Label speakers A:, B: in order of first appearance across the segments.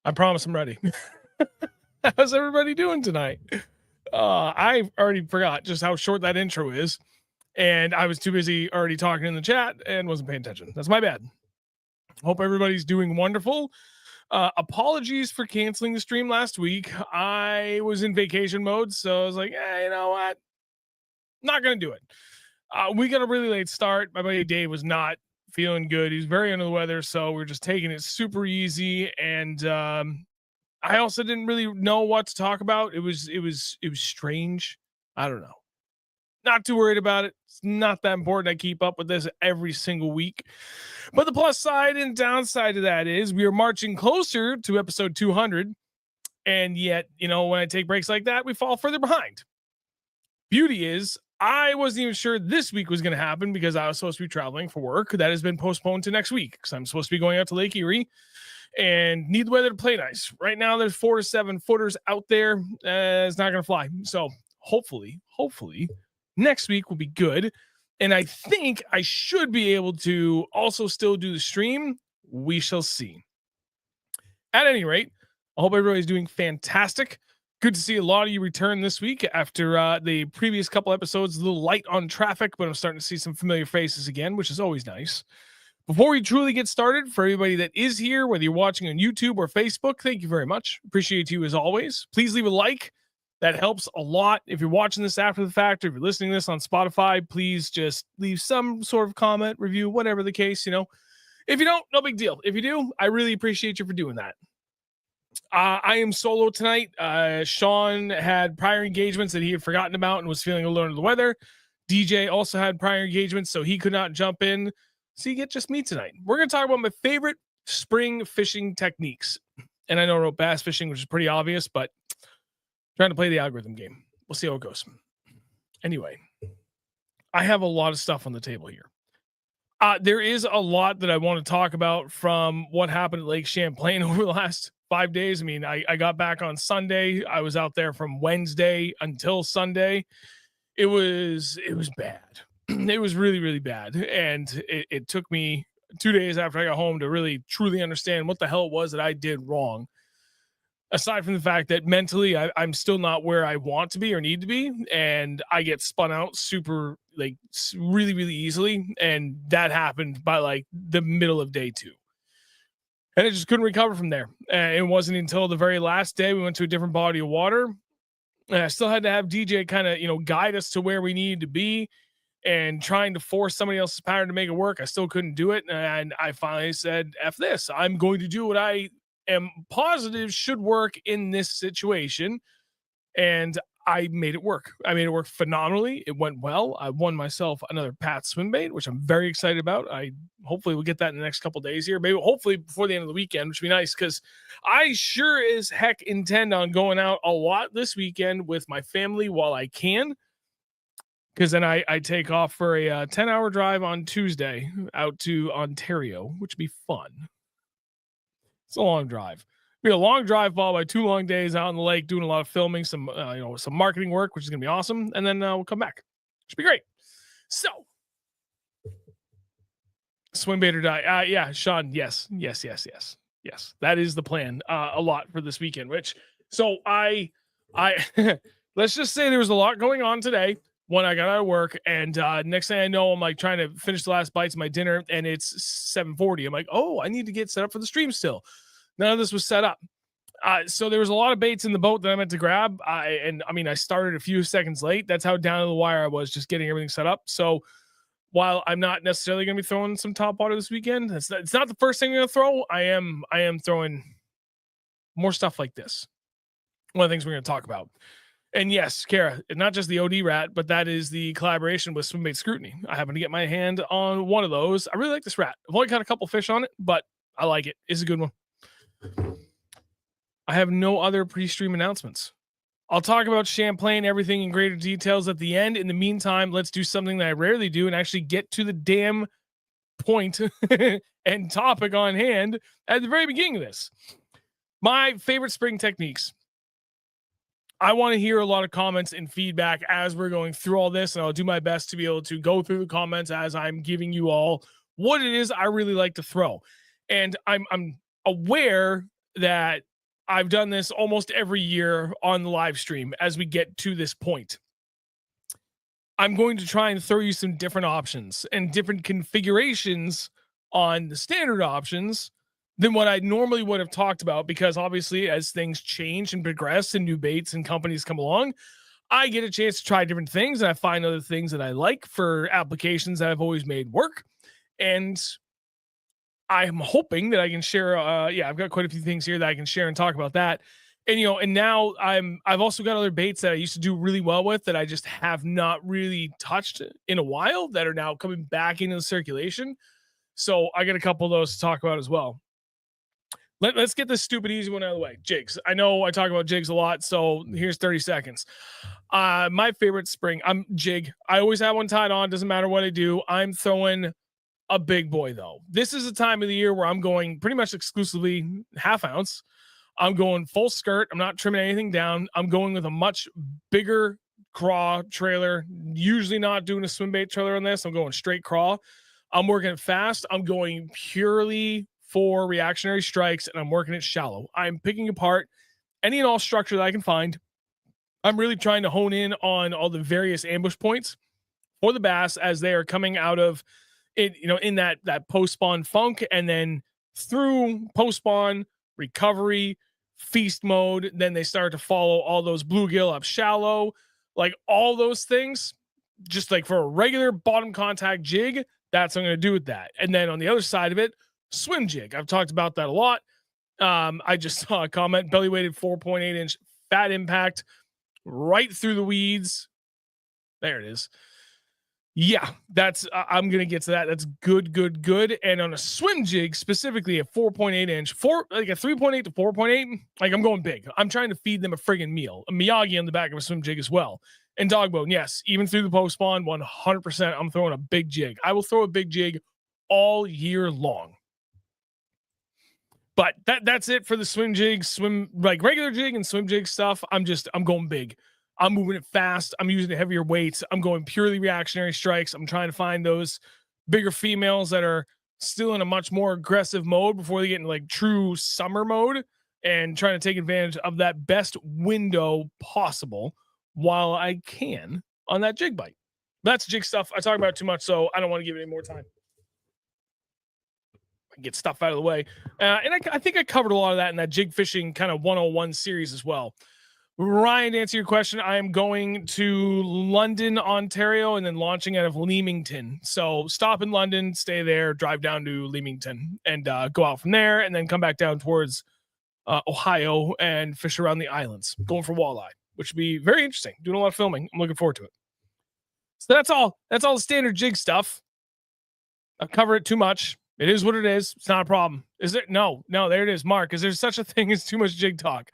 A: I promise I'm ready. How's everybody doing tonight? I already forgot just how short that intro is, and I was too busy already talking in the chat and wasn't paying attention. That's my bad. Hope everybody's doing wonderful. Apologies for canceling the stream last week. I was in vacation mode, so I was like, you know what? Not gonna do it. We got a really late start. My buddy Dave was not feeling good. He's very under the weather, so we're just taking it super easy. And I also didn't really know what to talk about. It was strange. I don't know. Not too worried about it. It's not that important. I keep up with this every single week. But the plus side and downside of that is we are marching closer to episode 200. And yet, you know, when I take breaks like that, we fall further behind. Beauty is, I wasn't even sure this week was going to happen because I was supposed to be traveling for work. That has been postponed to next week because I'm supposed to be going out to Lake Erie and need the weather to play nice. Right now, there's 4 to 7 footers out there. It's not going to fly. So hopefully, next week will be good. And I think I should be able to also still do the stream. We shall see. At any rate, I hope everybody's doing fantastic. Good to see a lot of you return this week after the previous couple episodes, a little light on traffic, but I'm starting to see some familiar faces again, which is always nice. Before we truly get started, for everybody that is here, whether you're watching on YouTube or Facebook, thank you very much. Appreciate you as always. Please leave a like. That helps a lot. If you're watching this after the fact, or if you're listening to this on Spotify, please just leave some sort of comment, review, whatever the case, you know. If you don't, no big deal. If you do, I really appreciate you for doing that. I am solo tonight. Sean had prior engagements that he had forgotten about and was feeling a little under the weather. DJ also had prior engagements, so he could not jump in. So you get just me tonight. We're going to talk about my favorite spring fishing techniques. And I know I wrote bass fishing, which is pretty obvious, but trying to play the algorithm game. We'll see how it goes. Anyway, I have a lot of stuff on the table here. There is a lot that I want to talk about from what happened at Lake Champlain over the last 5 days. I mean, I got back on Sunday. I was out there from Wednesday until Sunday. It was bad. It was really, really bad. And it took me 2 days after I got home to really truly understand what the hell it was that I did wrong. Aside from the fact that mentally I'm still not where I want to be or need to be. And I get spun out super, like, really, really easily. And that happened by like the middle of day 2. And I just couldn't recover from there. It wasn't until the very last day we went to a different body of water. And I still had to have DJ kind of, you know, guide us to where we needed to be. And trying to force somebody else's pattern to make it work, I still couldn't do it. And I finally said, F this. I'm going to do what I am positive should work in this situation. And I made it work. I made it work phenomenally. It went well. I won myself another Pat swim bait, which I'm very excited about. I hopefully will get that in the next couple of days here. Maybe hopefully before the end of the weekend, which would be nice because I sure as heck intend on going out a lot this weekend with my family while I can. Because then I take off for a 10-hour drive on Tuesday out to Ontario, which would be fun. It's a long drive. It'll be a long drive followed by 2 long days out on the lake doing a lot of filming, some some marketing work, which is going to be awesome. And then we'll come back. Should be great. So, swim bait or die. Yeah, Sean, yes. That is the plan a lot for this weekend, Rich. So I let's just say there was a lot going on today when I got out of work, and next thing I know, I'm like trying to finish the last bites of my dinner, and it's 7:40. I'm like, oh, I need to get set up for the stream still. None of this was set up. So there was a lot of baits in the boat that I meant to grab. I started a few seconds late. That's how down to the wire I was, just getting everything set up. So while I'm not necessarily going to be throwing some top water this weekend, it's not the first thing I'm going to throw. I am throwing more stuff like this. One of the things we're going to talk about. And yes, Kara, not just the OD rat, but that is the collaboration with Swimbait Scrutiny. I happen to get my hand on one of those. I really like this rat. I've only got a couple fish on it, but I like it. It's a good one. I have no other pre-stream announcements. I'll talk about Champlain, everything in greater details at the end. In the meantime, let's do something that I rarely do and actually get to the damn point and topic on hand at the very beginning of this. My favorite spring techniques. I want to hear a lot of comments and feedback as we're going through all this, and I'll do my best to be able to go through the comments as I'm giving you all what it is I really like to throw. And I'm aware that I've done this almost every year on the live stream as we get to this point. I'm going to try and throw you some different options and different configurations on the standard options than what I normally would have talked about, because obviously as things change and progress and new baits and companies come along, I get a chance to try different things and I find other things that I like for applications that I've always made work. And I'm hoping that I can share. I've got quite a few things here that I can share and talk about that. And and now I've also got other baits that I used to do really well with that I just have not really touched in a while that are now coming back into the circulation. So I got a couple of those to talk about as well. Let's get this stupid easy one out of the way. Jigs. I know I talk about jigs a lot, so here's 30 seconds. My favorite spring. I'm jig. I always have one tied on. Doesn't matter what I do. I'm throwing a big boy though. This is a time of the year where I'm going pretty much exclusively half ounce. I'm going full skirt. I'm not trimming anything down. I'm going with a much bigger craw trailer. Usually not doing a swim bait trailer on this. I'm going straight craw. I'm working it fast. I'm going purely for reactionary strikes and I'm working it shallow. I'm picking apart any and all structure that I can find. I'm really trying to hone in on all the various ambush points for the bass as they are coming out of it, in that post spawn funk, and then through post spawn recovery, feast mode, then they start to follow all those bluegill up shallow, like all those things. Just like for a regular bottom contact jig, that's what I'm going to do with that. And then on the other side of it, swim jig. I've talked about that a lot. I just saw a comment, belly weighted 4.8 inch fat impact right through the weeds. There it is. Yeah, that's I'm gonna get to that. That's good. And on a swim jig, specifically a 4.8 inch, like a 3.8 to 4.8, like I'm going big. I'm trying to feed them a friggin' meal, a Miyagi on the back of a swim jig as well. And dog bone, yes, even through the post spawn, 100%. I'm throwing a big jig. I will throw a big jig all year long. But that's it for the swim jig, like regular jig and swim jig stuff. I'm going big. I'm moving it fast. I'm using heavier weights. I'm going purely reactionary strikes. I'm trying to find those bigger females that are still in a much more aggressive mode before they get into like true summer mode, and trying to take advantage of that best window possible while I can on that jig bite. That's jig stuff. I talk about it too much, so I don't want to give it any more time. Get stuff out of the way. And I think I covered a lot of that in that jig fishing kind of 101 series as well. Ryan, to answer your question, I am going to London, Ontario, and then launching out of Leamington. So stop in London, stay there, drive down to Leamington, and go out from there, and then come back down towards Ohio and fish around the islands, going for walleye, which would be very interesting. Doing a lot of filming. I'm looking forward to it. So that's all. That's all the standard jig stuff. I've covered it too much. It is what it is. It's not a problem. Is it? No, there it is. Mark, is there such a thing as too much jig talk?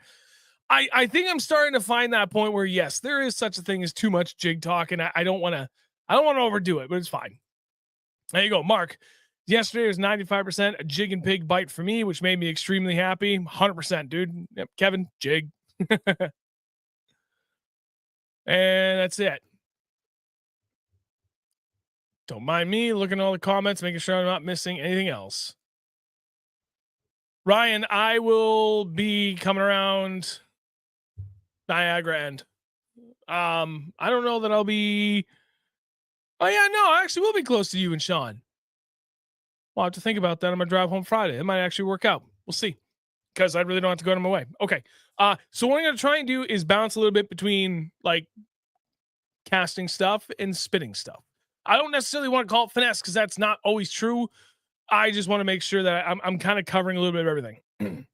A: I think I'm starting to find that point where, yes, there is such a thing as too much jig talk, and I don't want to overdo it, but it's fine. There you go, Mark. Yesterday was 95% a jig and pig bite for me, which made me extremely happy. 100%, dude. Yep, Kevin, jig. And that's it. Don't mind me looking at all the comments, making sure I'm not missing anything else. Ryan, I will be coming around Niagara End. I don't know that I'll be. Oh yeah, no, I actually will be close to you and Sean. Well, I have to think about that. I'm gonna drive home Friday. It might actually work out. We'll see, because I really don't have to go out of my way. Okay. So what I'm gonna try and do is balance a little bit between like casting stuff and spitting stuff. I don't necessarily want to call it finesse because that's not always true. I just want to make sure that I'm kind of covering a little bit of everything.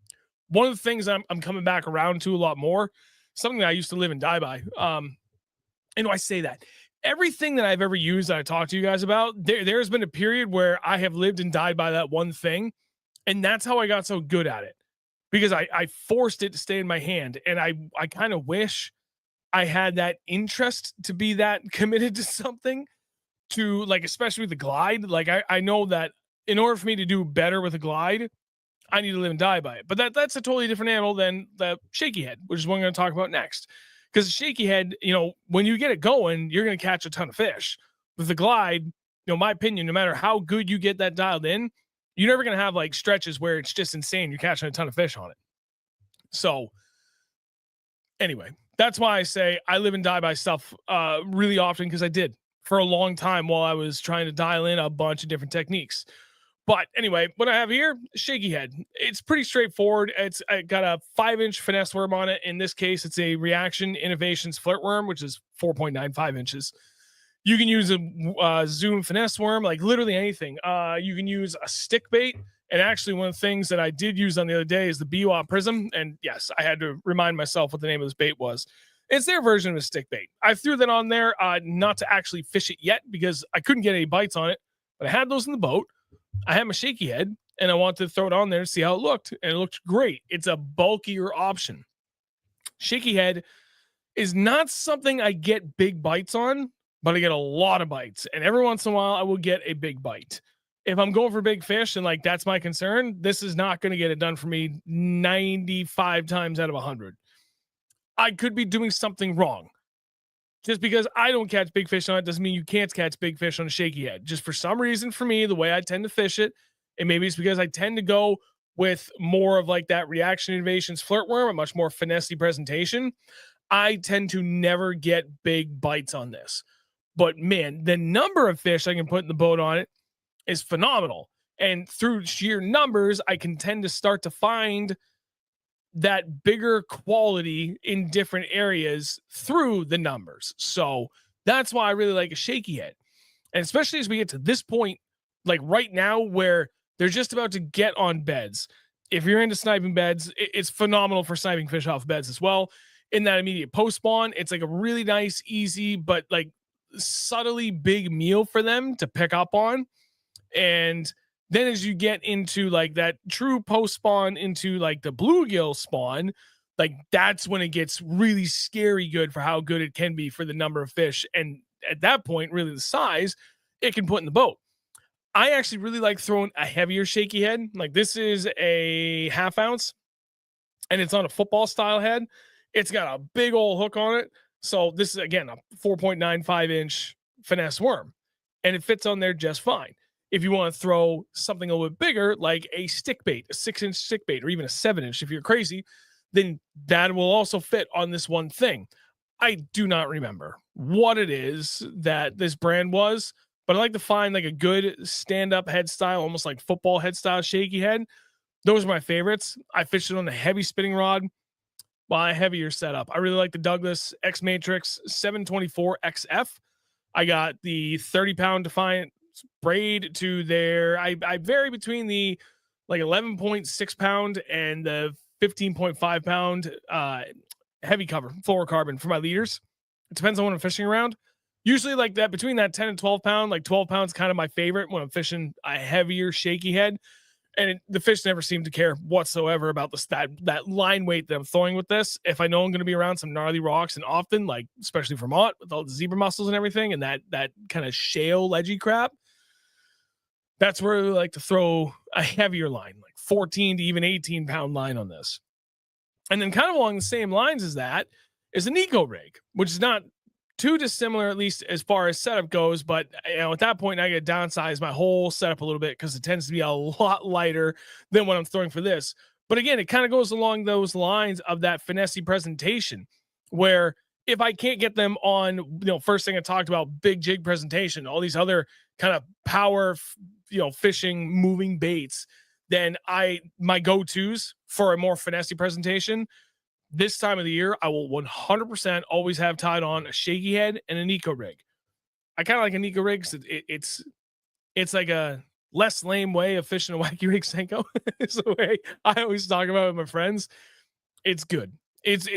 A: One of the things I'm coming back around to a lot more, something that I used to live and die by. And I say that everything that I've ever used that I talked to you guys about, there's been a period where I have lived and died by that one thing. And that's how I got so good at it, because I forced it to stay in my hand. And I kind of wish I had that interest to be that committed to something, to like, especially with the glide. Like I know that in order for me to do better with a glide, I need to live and die by it. But that's a totally different animal than the shaky head, which is what I'm going to talk about next. Because the shaky head, when you get it going, you're going to catch a ton of fish. With the glide, my opinion, no matter how good you get that dialed in, you're never going to have like stretches where it's just insane. You're catching a ton of fish on it. So anyway, that's why I say I live and die by stuff really often, because I did for a long time while I was trying to dial in a bunch of different techniques. But anyway, what I have here, shaky head. It's pretty straightforward. I got a 5-inch finesse worm on it. In this case, it's a Reaction Innovations flirt worm, which is 4.95 inches. You can use a Zoom finesse worm, like literally anything. You can use a stick bait. And actually, one of the things that I did use on the other day is the BWA Prism. And yes, I had to remind myself what the name of this bait was. It's their version of a stick bait. I threw that on there, not to actually fish it yet because I couldn't get any bites on it. But I had those in the boat. I had my shaky head, and I wanted to throw it on there to see how it looked. And it looked great. It's a bulkier option. Shaky head is not something I get big bites on, but I get a lot of bites. And every once in a while, I will get a big bite. If I'm going for big fish and like that's my concern, this is not going to get it done for me 95 times out of 100. I could be doing something wrong. Just because I don't catch big fish on it doesn't mean you can't catch big fish on a shaky head. Just for some reason, for me, the way I tend to fish it, and maybe it's because I tend to go with more of like that Reaction Innovations flirt worm, a much more finessey presentation, I tend to never get big bites on this. But man, the number of fish I can put in the boat on it is phenomenal. And through sheer numbers, I can tend to start to find that bigger quality in different areas through the numbers. So that's why I really like a shaky head. And especially as we get to this point, like right now, where they're just about to get on beds. If you're into sniping beds, it's phenomenal for sniping fish off beds as well. In that immediate post spawn, it's like a really nice, easy, but like subtly big meal for them to pick up on. And then as you get into like that true post spawn into like the bluegill spawn, like that's when it gets really scary good for how good it can be for the number of fish. And at that point, really the size it can put in the boat. I actually really like throwing a heavier shaky head. Like this is a 1/2 ounce and it's on a football style head. It's got a big old hook on it. So this is again a 4.95 inch finesse worm and it fits on there just fine. If you want to throw something a little bit bigger, like a stick bait, a 6-inch stick bait, or even a 7-inch, if you're crazy, then that will also fit on this one thing. I do not remember what it is that this brand was, but I like to find like a good stand-up head style, almost like football head style shaky head. Those are my favorites. I fished it on a heavy spinning rod, while a heavier setup. I really like the Douglas X Matrix 724 XF. I got the 30-pound Defiant braid to their I vary between the like 11.6 pound and the 15.5 pound heavy cover fluorocarbon for my leaders. It depends on what I'm fishing around. Usually like that between that 10 and 12 pound, like 12 pounds kind of my favorite when I'm fishing a heavier shaky head. And the fish never seem to care whatsoever about that line weight that I'm throwing with this. If I know I'm going to be around some gnarly rocks, and often, like especially Vermont with all the zebra mussels and everything, and that kind of shale ledgy crap, that's where I like to throw a heavier line, like 14 to even 18 pound line on this. And then kind of along the same lines as that is an eco rig, which is not too dissimilar, at least as far as setup goes. But at that point, I get to downsize my whole setup a little bit because it tends to be a lot lighter than what I'm throwing for this. But again, it kind of goes along those lines of that finessey presentation, where if I can't get them on, first thing I talked about, big jig presentation, all these other kind of power, fishing, moving baits, then my go-tos for a more finessey presentation this time of the year, I will 100% always have tied on a shaky head and an eco rig. I kind of like an eco rig because it's like a less lame way of fishing a wacky rig Senko. It's the way I always talk about it with my friends. It's good.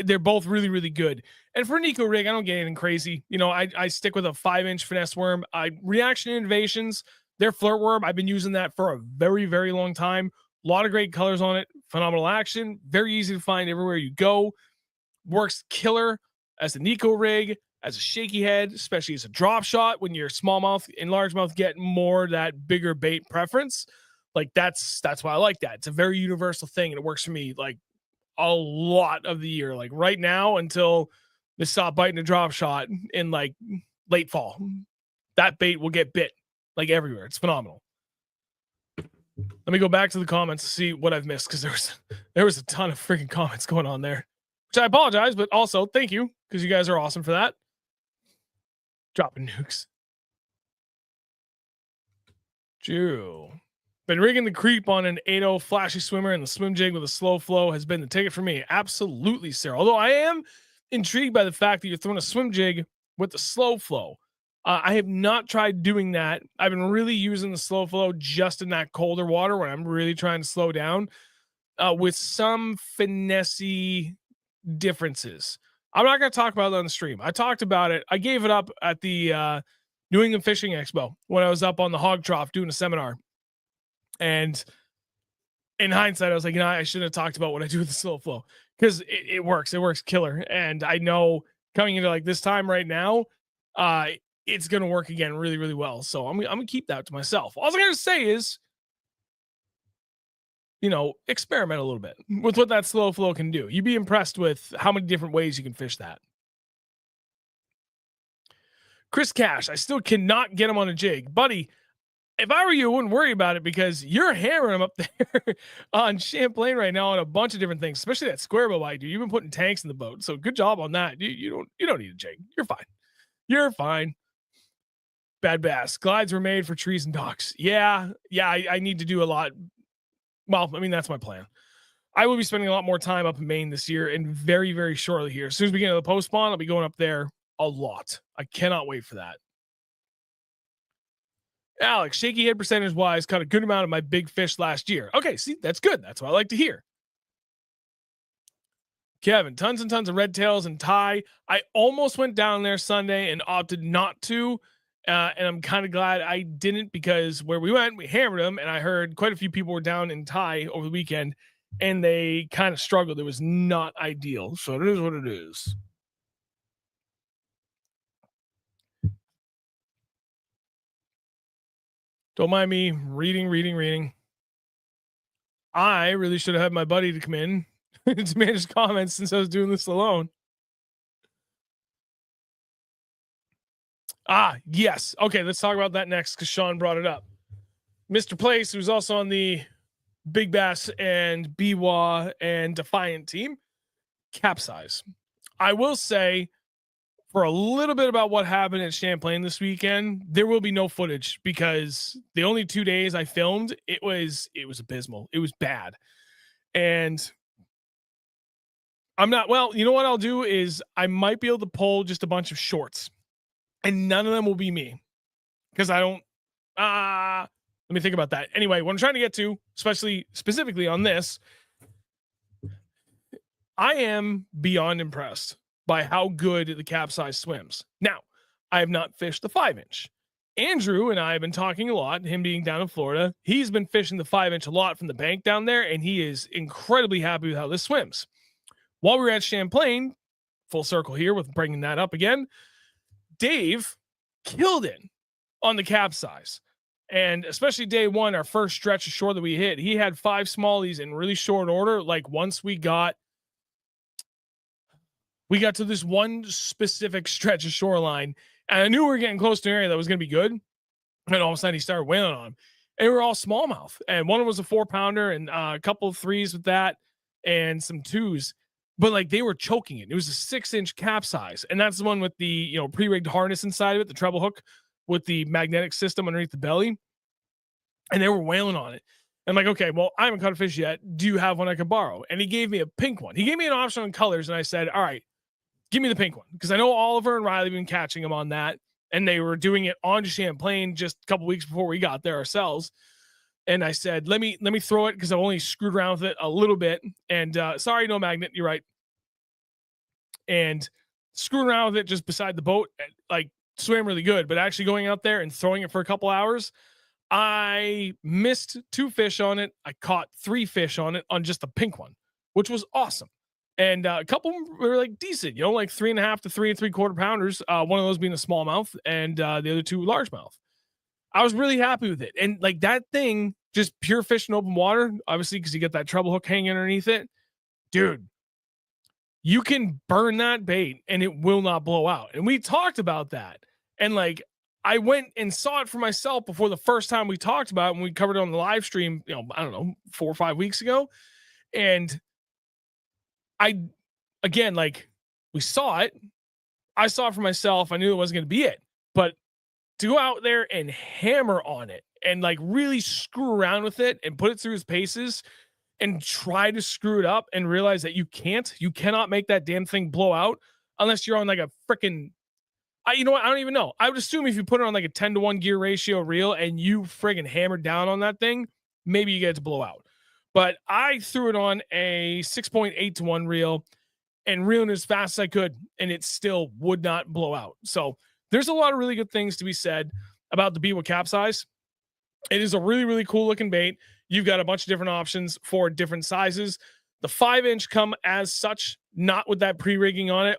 A: They're both really, really good. And for an eco rig, I don't get anything crazy. I stick with a 5-inch finesse worm. Reaction Innovations, their flirt worm, I've been using that for a very, very long time. A lot of great colors on it. Phenomenal action. Very easy to find everywhere you go. Works killer as an eco rig, as a shaky head, especially as a drop shot when you're smallmouth and largemouth get more that bigger bait preference. Like that's why I like that. It's a very universal thing, and it works for me like a lot of the year. Like right now until they stop biting a drop shot in like late fall, that bait will get bit like everywhere. It's phenomenal. Let me go back to the comments to see what I've missed, because there was a ton of freaking comments going on there, which I apologize, but also thank you, because you guys are awesome for that. Dropping nukes. Jew. Been rigging the creep on an 8.0 flashy swimmer, and the swim jig with a slow flow has been the ticket for me. Absolutely, Sarah. Although I am intrigued by the fact that you're throwing a swim jig with the slow flow. I have not tried doing that. I've been really using the slow flow just in that colder water when I'm really trying to slow down, with some finessey differences. I'm not going to talk about it on the stream. I talked about it. I gave it up at the New England Fishing Expo when I was up on the Hog Trough doing a seminar. And in hindsight, I was like, I shouldn't have talked about what I do with the slow flow, because it works. It works killer. And I know coming into like this time right now, it's going to work again really, really well. So I'm going to keep that to myself. All I'm going to say is, experiment a little bit with what that slow flow can do. You'd be impressed with how many different ways you can fish that. Chris Cash, I still cannot get him on a jig. Buddy, if I were you, I wouldn't worry about it, because you're hammering him up there on Champlain right now on a bunch of different things, especially that square bow bite, dude. You've been putting tanks in the boat. So good job on that. You don't need a jig. You're fine. You're fine. Bad bass. Glides were made for trees and docks. Yeah. I need to do a lot. Well, I mean, that's my plan. I will be spending a lot more time up in Maine this year, and very, very shortly here. As soon as we get into the post spawn, I'll be going up there a lot. I cannot wait for that. Alex, shaky head percentage wise, caught a good amount of my big fish last year. Okay, see, that's good. That's what I like to hear. Kevin, tons and tons of red tails and tie. I almost went down there Sunday and opted not to. And I'm kind of glad I didn't, because where we went, we hammered them, and I heard quite a few people were down in tie over the weekend, and they kind of struggled. It was not ideal. So it is what it is. Don't mind me reading. I really should have had my buddy to come in to manage comments, since I was doing this alone. Yes. Okay, let's talk about that next, because Sean brought it up. Mr. Place, who's also on the Big Bass and BWA and Defiant team, capsize. I will say, for a little bit about what happened at Champlain this weekend, there will be no footage, because the only 2 days I filmed, it was abysmal. It was bad. And I'm not, well, you know what I'll do is I might be able to pull just a bunch of shorts, and none of them will be me, because I don't, let me think about that. Anyway, what I'm trying to get to, specifically on this, I am beyond impressed by how good the capsize swims. Now, I have not fished the 5-inch. Andrew and I have been talking a lot, him being down in Florida. He's been fishing the 5-inch a lot from the bank down there, and he is incredibly happy with how this swims. While we were at Champlain, full circle here with bringing that up again, Dave killed it on the capsize. And especially day one, our first stretch of shore that we hit, he had 5 smallies in really short order. Like, once we got to this one specific stretch of shoreline, and I knew we were getting close to an area that was going to be good. And all of a sudden he started whaling on them, and we were all smallmouth. And one was a 4-pounder, and a couple of 3s with that, and some 2s. But like, they were choking it. It was a 6-inch capsize. And that's the one with the, pre-rigged harness inside of it, the treble hook with the magnetic system underneath the belly. And they were whaling on it. I'm like, okay, well, I haven't caught a fish yet. Do you have one I could borrow? And he gave me a pink one. He gave me an option on colors, and I said, all right, give me the pink one, because I know Oliver and Riley have been catching him on that, and they were doing it on Champlain just a couple weeks before we got there ourselves. And I said, let me throw it, because I've only screwed around with it a little bit. And sorry, no magnet. You're right. And screwing around with it just beside the boat, like, swam really good. But actually going out there and throwing it for a couple hours, I missed 2 fish on it. I caught 3 fish on it on just the pink one, which was awesome. And a couple were like decent, like 3.5 to 3 3/4 pounders. One of those being a smallmouth, and the other 2 largemouth. I was really happy with it. And like, that thing, just pure fish in open water, obviously, because you get that treble hook hanging underneath it, dude. You can burn that bait and it will not blow out. And we talked about that. And like, I went and saw it for myself before the first time we talked about it when we covered it on the live stream, I don't know, 4 or 5 weeks ago. And I, again, like, we saw it. I saw it for myself. I knew it wasn't going to be it. But to go out there and hammer on it and like really screw around with it and put it through his paces and try to screw it up and realize that you cannot make that damn thing blow out unless you're on like a freaking, you know what? I don't even know. I would assume if you put it on like a 10-to-1 gear ratio reel and you friggin' hammered down on that thing, maybe you get it to blow out. But I threw it on a 6.8-to-1 reel and reeling as fast as I could, and it still would not blow out. So there's a lot of really good things to be said about the Biwa capsize. It is a really, really cool looking bait. You've got a bunch of different options for different sizes. The 5-inch come as such, not with that pre-rigging on it.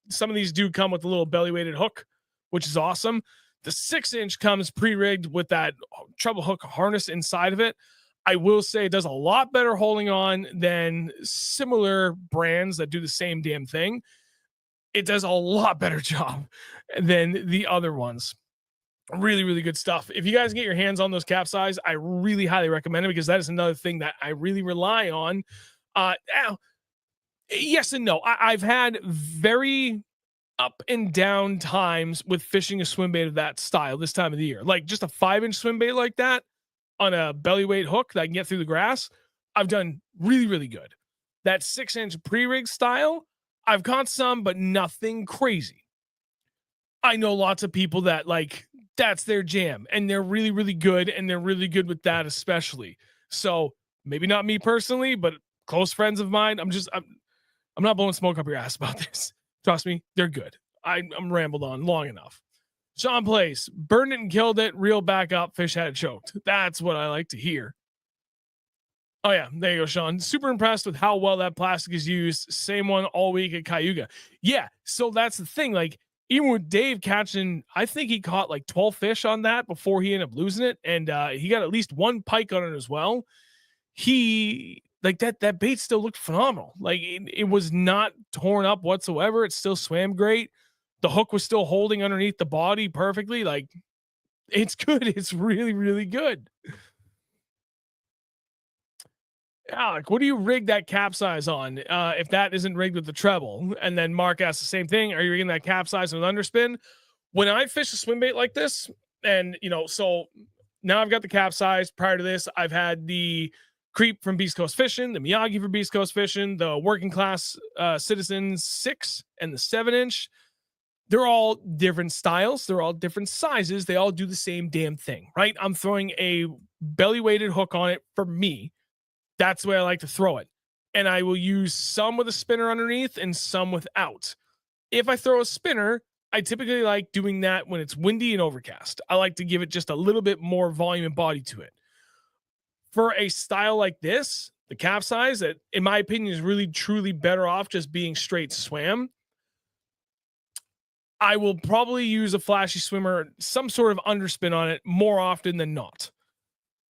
A: Some of these do come with a little belly-weighted hook, which is awesome. The 6-inch comes pre-rigged with that treble hook harness inside of it. I will say it does a lot better holding on than similar brands that do the same damn thing. It does a lot better job than the other ones. Really, really good stuff. If you guys get your hands on those capsize, I really highly recommend it because that is another thing that I really rely on. Yes and no. I've had very up and down times with fishing a swim bait of that style this time of the year. Like just a 5-inch swim bait like that on a belly weight hook that I can get through the grass, I've done really, really good. That 6-inch pre-rig style, I've caught some, but nothing crazy. I know lots of people that like that's their jam and they're really, really good. And they're really good with that, especially. So maybe not me personally, but close friends of mine. I'm not blowing smoke up your ass about this. Trust me, they're good. I'm rambled on long enough. Sean plays, burned it and killed it, reeled back up, fish had it choked. That's what I like to hear. Oh yeah, there you go, Sean. Super impressed with how well that plastic is used. Same one all week at Cayuga. Yeah, so that's the thing. Like, even with Dave catching, I think he caught like 12 fish on that before he ended up losing it. And he got at least one pike on it as well. He like that bait still looked phenomenal. Like it was not torn up whatsoever. It still swam great. The hook was still holding underneath the body perfectly. Like it's good. It's really, really good. Alec, what do you rig that capsize on? If that isn't rigged with the treble, and then Mark asks the same thing. Are you rigging that capsize with underspin? When I fish a swim bait like this, and so now I've got the capsize. Prior to this, I've had the Creep from Beast Coast Fishing, the Miyagi from Beast Coast Fishing, the Working Class Citizen 6, and the 7-inch. They're all different styles. They're all different sizes. They all do the same damn thing, right? I'm throwing a belly weighted hook on it for me. That's the way I like to throw it. And I will use some with a spinner underneath and some without. If I throw a spinner, I typically like doing that when it's windy and overcast. I like to give it just a little bit more volume and body to it. For a style like this, the capsize, that in my opinion is really truly better off just being straight swam, I will probably use a flashy swimmer, some sort of underspin on it more often than not.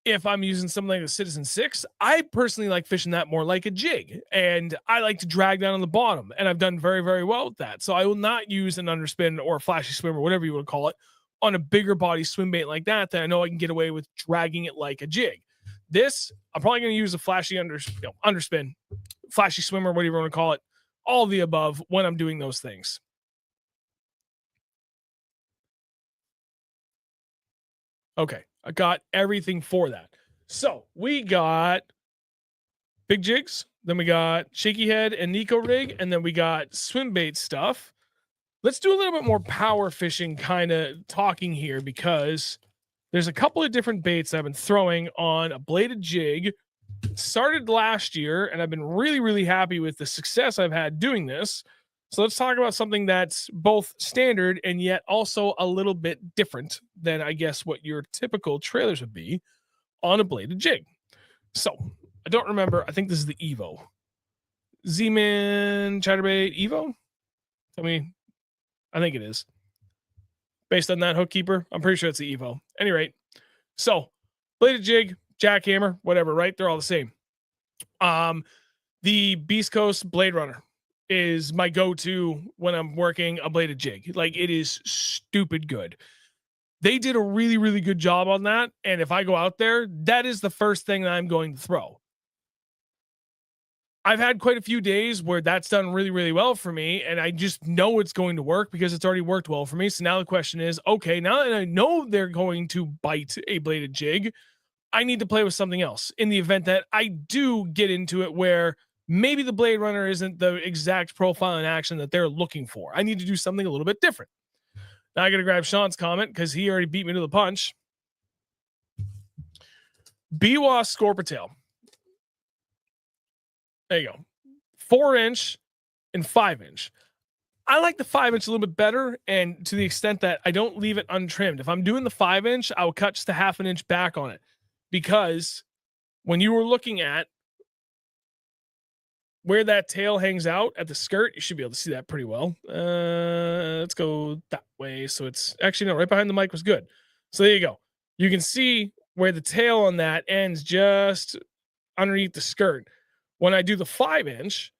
A: If I'm using something like the Citizen 6, I personally like fishing that more like a jig, and I like to drag down on the bottom, and I've done very, very well with that. So I will not use an underspin or a flashy swimmer, whatever you want to call it, on a bigger body swim bait like that I know I can get away with dragging it like a jig. This, I'm probably going to use a flashy underspin, flashy swimmer, whatever you want to call it, all of the above when I'm doing those things. Okay, I got everything for that. So we got big jigs, then we got shaky head and Nico rig, and then we got swim bait stuff. Let's do a little bit more power fishing kind of talking here, because there's a couple of different baits I've been throwing on a bladed jig. Started last year, and I've been really, really happy with the success I've had doing this. So let's talk about something that's both standard and yet also a little bit different than, I guess, what your typical trailers would be on a bladed jig. So I don't remember. I think this is the Evo. Z-Man Chatterbait Evo? I think it is. Based on that hook keeper, I'm pretty sure it's the Evo. Any rate, so bladed jig, jackhammer, whatever, right? They're all the same. The Beast Coast Blade Runner is my go-to when I'm working a bladed jig. Like, it is stupid good. They did a really, really good job on that. And if I go out there, that is the first thing that I'm going to throw. I've had quite a few days where that's done really, really well for me. And I just know it's going to work because it's already worked well for me. So now the question is, okay, now that I know they're going to bite a bladed jig, I need to play with something else in the event that I do get into it where maybe the Blade Runner isn't the exact profile in action that they're looking for. I need to do something a little bit different. Now I got to grab Sean's comment because he already beat me to the punch. Biwa Scorpitail. There you go. 4-inch and 5-inch. I like the 5-inch a little bit better, and to the extent that I don't leave it untrimmed. If I'm doing the 5-inch, I will cut just a half an inch back on it, because when you were looking at where that tail hangs out at the skirt, you should be able to see that pretty well. Let's go that way. So it's actually, no, right behind the mic was good. So there you go. You can see where the tail on that ends just underneath the skirt. When I do the 5-inch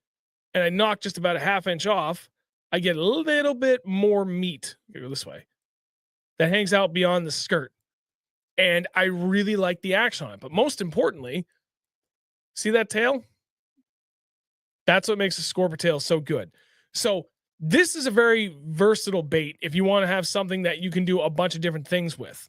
A: and I knock just about a half inch off, I get a little bit more meat. Go this way. That hangs out beyond the skirt. And I really like the action on it. But most importantly, see that tail? That's what makes a Scorpitail so good. So this is a very versatile bait if you want to have something that you can do a bunch of different things with.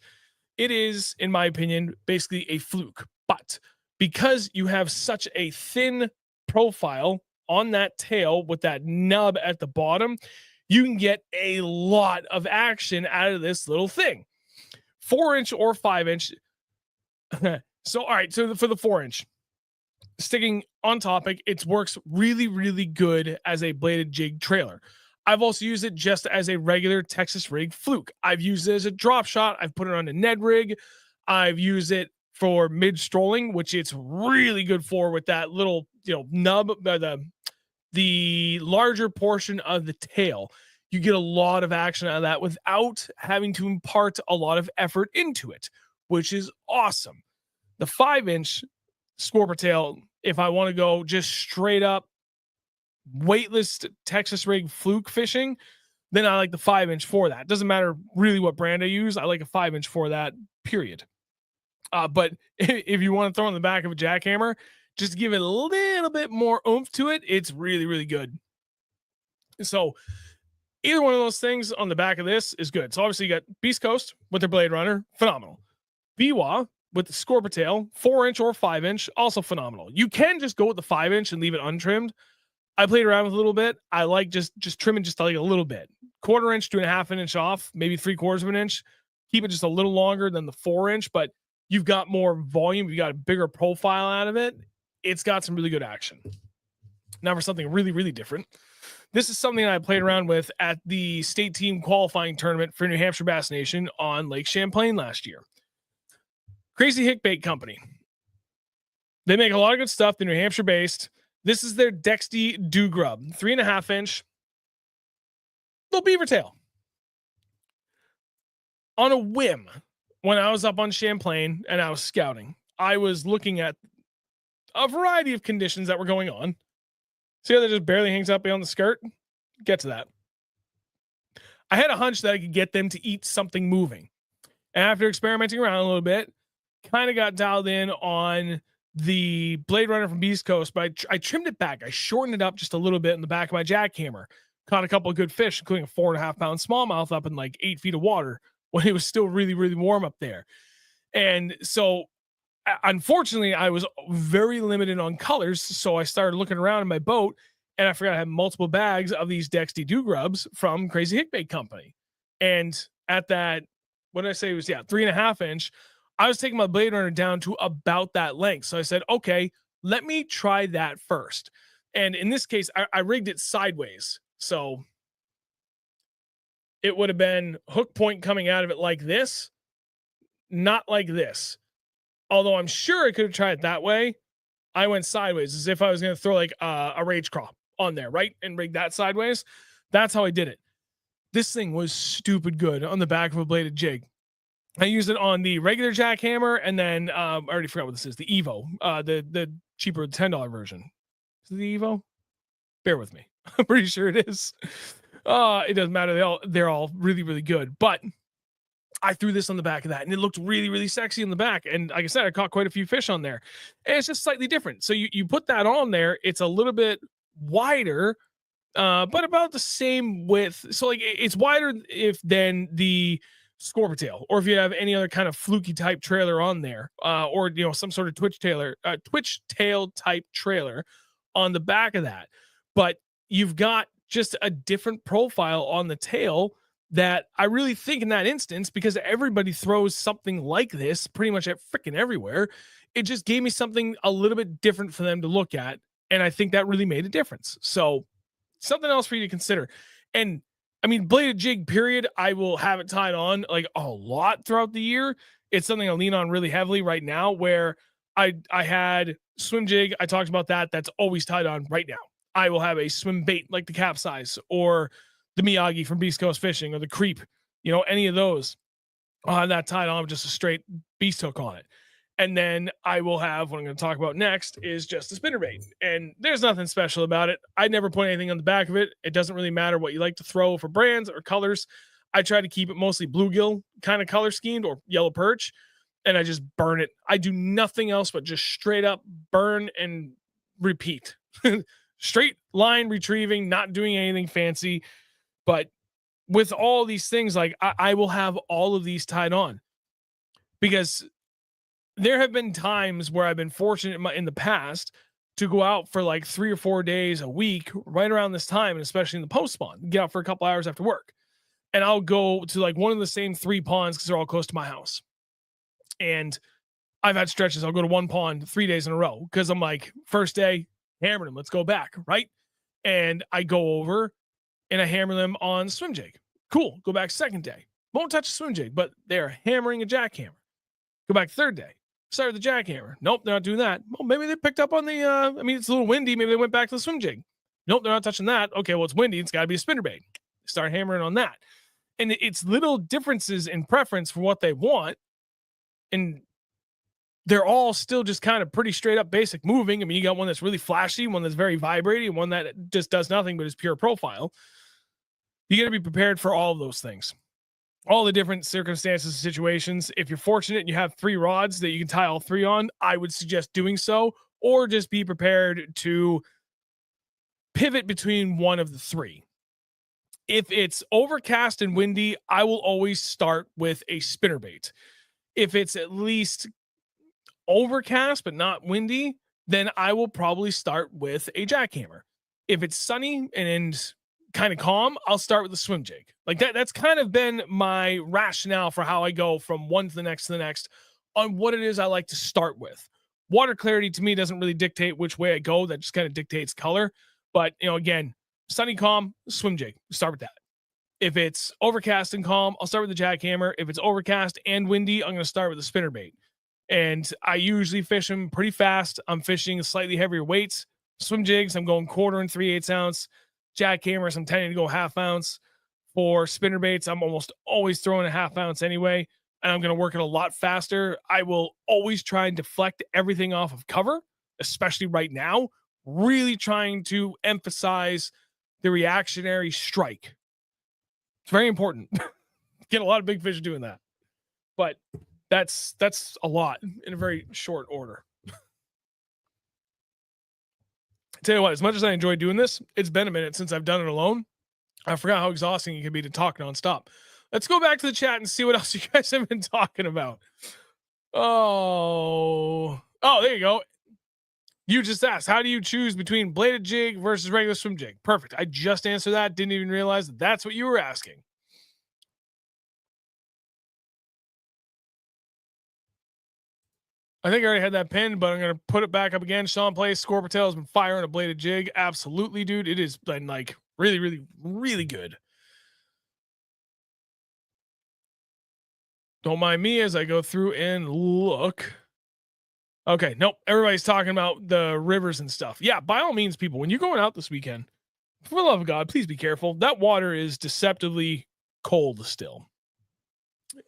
A: It is, in my opinion, basically a fluke. But because you have such a thin profile on that tail with that nub at the bottom, you can get a lot of action out of this little thing. 4-inch or 5-inch. So, all right. So for the 4-inch, sticking on topic, it works really, really good as a bladed jig trailer. I've also used it just as a regular Texas rig fluke. I've used it as a drop shot. I've put it on a Ned rig. I've used it for mid strolling, which it's really good for with that little, nub, the larger portion of the tail. You get a lot of action out of that without having to impart a lot of effort into it, which is awesome. The 5-inch Scorpitail, if I want to go just straight up weightless Texas rig fluke fishing, then I like the 5-inch for that. Doesn't matter really what brand I use. I like a 5-inch for that, period. But if you want to throw in the back of a jackhammer, just give it a little bit more oomph to it. It's really, really good. So either one of those things on the back of this is good. So obviously you got Beast Coast with their Blade Runner, phenomenal. Biwa with the Scorpitail, 4-inch or 5-inch, also phenomenal. You can just go with the 5-inch and leave it untrimmed. I played around with a little bit. I like just trimming just like a little bit. 1/4 inch to 1/2 inch off, maybe 3/4 inch. Keep it just a little longer than the 4-inch, but you've got more volume. You got a bigger profile out of it. It's got some really good action. Now for something really, really different. This is something I played around with at the state team qualifying tournament for New Hampshire Bass Nation on Lake Champlain last year. Crazy Hick Bait Company. They make a lot of good stuff. They're New Hampshire based. This is their Dexty Dew Grub, 3.5 inch little beaver tail. On a whim, when I was up on Champlain and I was scouting, I was looking at a variety of conditions that were going on. See how that just barely hangs up beyond the skirt? Get to that. I had a hunch that I could get them to eat something moving. And after experimenting around a little bit, kind of got dialed in on the Blade Runner from Beast Coast, but I trimmed it back. I shortened it up just a little bit in the back of my jackhammer. Caught a couple of good fish, including a 4.5 pound smallmouth up in like 8 feet of water when it was still really, really warm up there. And so, unfortunately, I was very limited on colors. So I started looking around in my boat and I forgot I had multiple bags of these Dexty Dew Grubs from Crazy Hick Bait Company. And at that, what did I say? It was, 3.5 inch. I was taking my Blade Runner down to about that length. So I said, okay, let me try that first. And in this case, I rigged it sideways. So it would have been hook point coming out of it like this, not like this. Although I'm sure I could have tried it that way. I went sideways as if I was going to throw like a rage craw on there, right? And rig that sideways. That's how I did it. This thing was stupid good on the back of a bladed jig. I used it on the regular jackhammer, and then I already forgot what this is. The Evo, the cheaper $10 version. Is it the Evo? Bear with me. I'm pretty sure it is. It doesn't matter. They're all really, really good. But I threw this on the back of that and it looked really, really sexy in the back. And like I said, I caught quite a few fish on there. And it's just slightly different. So you put that on there, it's a little bit wider, but about the same width. So like it's wider if than the Scorpio tail, or if you have any other kind of fluky type trailer on there, or some sort of twitch tail type trailer on the back of that. But you've got just a different profile on the tail that I really think in that instance, because everybody throws something like this pretty much at freaking everywhere, it just gave me something a little bit different for them to look at. And I think that really made a difference. So something else for you to consider. And I mean, bladed jig, period. I will have it tied on like a lot throughout the year. It's something I lean on really heavily right now, where I had swim jig. I talked about that. That's always tied on right now. I will have a swim bait like the capsize or the Miyagi from Beast Coast Fishing or the Creep, any of those. I'll have that tied on with just a straight beast hook on it. And then I will have, what I'm going to talk about next is just a spinnerbait. And there's nothing special about it. I never put anything on the back of it. It doesn't really matter what you like to throw for brands or colors. I try to keep it mostly bluegill kind of color schemed or yellow perch. And I just burn it. I do nothing else but just straight up burn and repeat. Straight line retrieving, not doing anything fancy. But with all these things, like I will have all of these tied on, because there have been times where I've been fortunate in the past to go out for like 3 or 4 days a week right around this time, and especially in the post spawn, get out for a couple hours after work. And I'll go to like one of the same 3 ponds because they're all close to my house. And I've had stretches. I'll go to one pond 3 days in a row because I'm like, first day, hammer them. Let's go back. Right. And I go over and I hammer them on swim jig. Cool. Go back second day. Won't touch a swim jig, but they're hammering a jackhammer. Go back third day. Start with the jackhammer. Nope, they're not doing that. Well, maybe they picked up on the, it's a little windy. Maybe they went back to the swim jig. Nope, they're not touching that. Okay, well, it's windy. It's got to be a spinnerbait. Start hammering on that. And it's little differences in preference for what they want. And they're all still just kind of pretty straight up basic moving. I mean, you got one that's really flashy, one that's very vibrating, one that just does nothing but is pure profile. You got to be prepared for all of those things. All the different circumstances and situations. If you're fortunate and you have 3 rods that you can tie all 3 on, I would suggest doing so, or just be prepared to pivot between one of the 3. If it's overcast and windy, I will always start with a spinnerbait. If it's at least overcast but not windy, then I will probably start with a jackhammer. If it's sunny and kind of calm, I'll start with the swim jig. Like that's kind of been my rationale for how I go from one to the next on what it is I like to start with. Water clarity to me doesn't really dictate which way I go. That just kind of dictates color. But again, sunny, calm, swim jig. Start with that. If it's overcast and calm, I'll start with the jackhammer. If it's overcast and windy, I'm going to start with the spinnerbait. And I usually fish them pretty fast. I'm fishing slightly heavier weights. Swim jigs, I'm going 1/4 and 3/8 ounce. Jackhammers, I'm tending to go 1/2 ounce. For spinnerbaits, I'm almost always throwing a 1/2 ounce anyway, and I'm going to work it a lot faster. I will always try and deflect everything off of cover, especially right now, really trying to emphasize the reactionary strike. It's very important. Get a lot of big fish doing that. But that's a lot in a very short order. Tell you what, as much as I enjoy doing this, it's been a minute since I've done it alone. I forgot how exhausting it can be to talk nonstop. Let's go back to the chat and see what else you guys have been talking about. Oh, there you go. You just asked, how do you choose between bladed jig versus regular swim jig? Perfect. I just answered that. Didn't even realize that that's what you were asking. I think I already had that pinned, but I'm going to put it back up again. Sean plays Scorpio has been firing a bladed jig. Absolutely, dude. It has been like really, really, really good. Don't mind me as I go through and look. Okay, nope. Everybody's talking about the rivers and stuff. Yeah, by all means, people, when you're going out this weekend, for the love of God, please be careful. That water is deceptively cold still.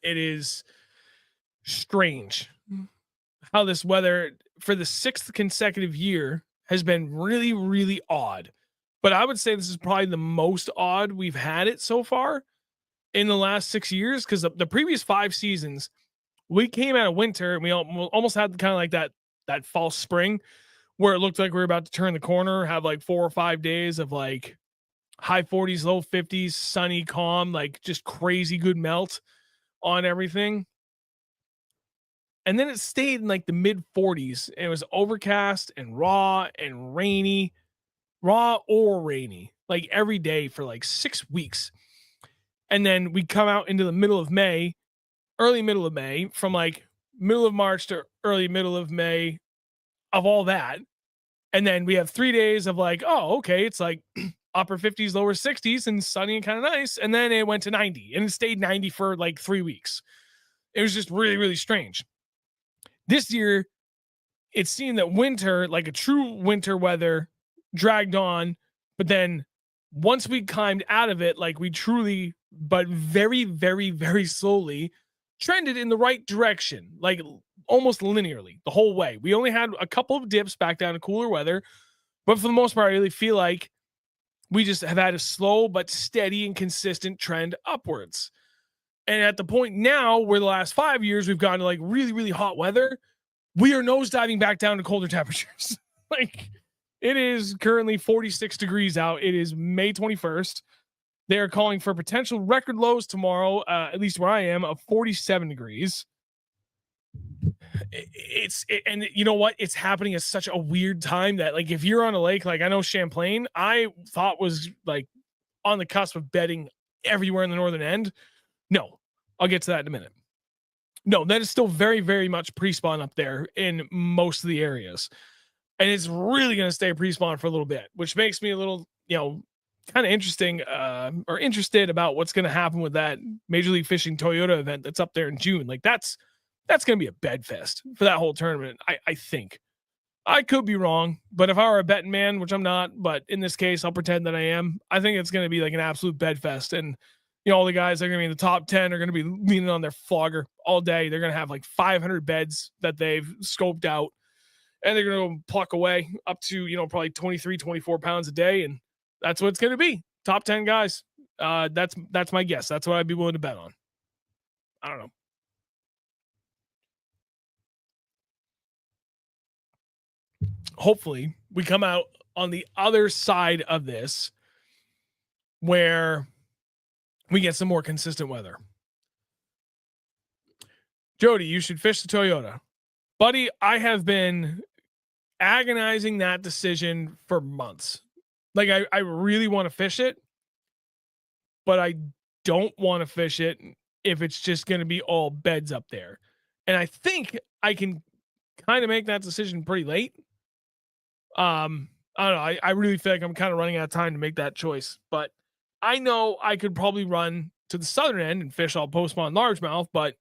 A: It is strange how this weather for the 6th consecutive year has been really, really odd. But I would say this is probably the most odd we've had it so far. in the last 6 years, because the previous 5 seasons, we came out of winter and we almost had kind of like that false spring where it looked like we were about to turn the corner, have like 4 or 5 days of like high 40s, low 50s, sunny, calm, like just crazy good melt on everything. And then it stayed in like the mid 40s. And it was overcast and raw and rainy, raw or rainy, like every day for like 6 weeks. And then we come out into the middle of May, early middle of May, from like middle of March to early middle of May of all that. And then we have 3 days of like, oh, okay, it's like upper 50s, lower 60s and sunny and kind of nice. And then it went to 90 and it stayed 90 for like 3 weeks. It was just really, really strange. This year, it seemed that winter, like a true winter weather, dragged on. But then once we climbed out of it, like we truly, but very, very, very slowly trended in the right direction, like almost linearly the whole way. We only had a couple of dips back down to cooler weather, but for the most part, I really feel like we just have had a slow but steady and consistent trend upwards. And at the point now where the last 5 years we've gone to like really, really hot weather, we are nosediving back down to colder temperatures. Like it is currently 46 degrees out. It is May 21st. They are calling for potential record lows tomorrow, at least where I am, of 47 degrees. And you know what? It's happening at such a weird time that like if you're on a lake, like I know Champlain, I thought was like on the cusp of bedding everywhere in the northern end. No, I'll get to that in a minute. No, that is still very, very much pre-spawn up there in most of the areas. And it's really going to stay pre-spawn for a little bit, which makes me a little, kind of interesting or interested about what's going to happen with that Major League Fishing Toyota event that's up there in June. Like that's going to be a bed fest for that whole tournament. I think. I could be wrong, but if I were a betting man, which I'm not, but in this case, I'll pretend that I am. I think it's going to be like an absolute bed fest. And all the guys that are going to be in the top 10 are going to be leaning on their flogger all day. They're going to have like 500 beds that they've scoped out, and they're going to pluck away up to, probably 23, 24 pounds a day. And that's what it's going to be. Top 10 guys. That's my guess. That's what I'd be willing to bet on. I don't know. Hopefully we come out on the other side of this where we get some more consistent weather. Jody, you should fish the Toyota. Buddy, I have been agonizing that decision for months. Like I really want to fish it, but I don't want to fish it if it's just going to be all beds up there. And I think I can kind of make that decision pretty late. I don't know. I really feel like I'm kind of running out of time to make that choice, but I know I could probably run to the southern end and fish all post-spawn largemouth, but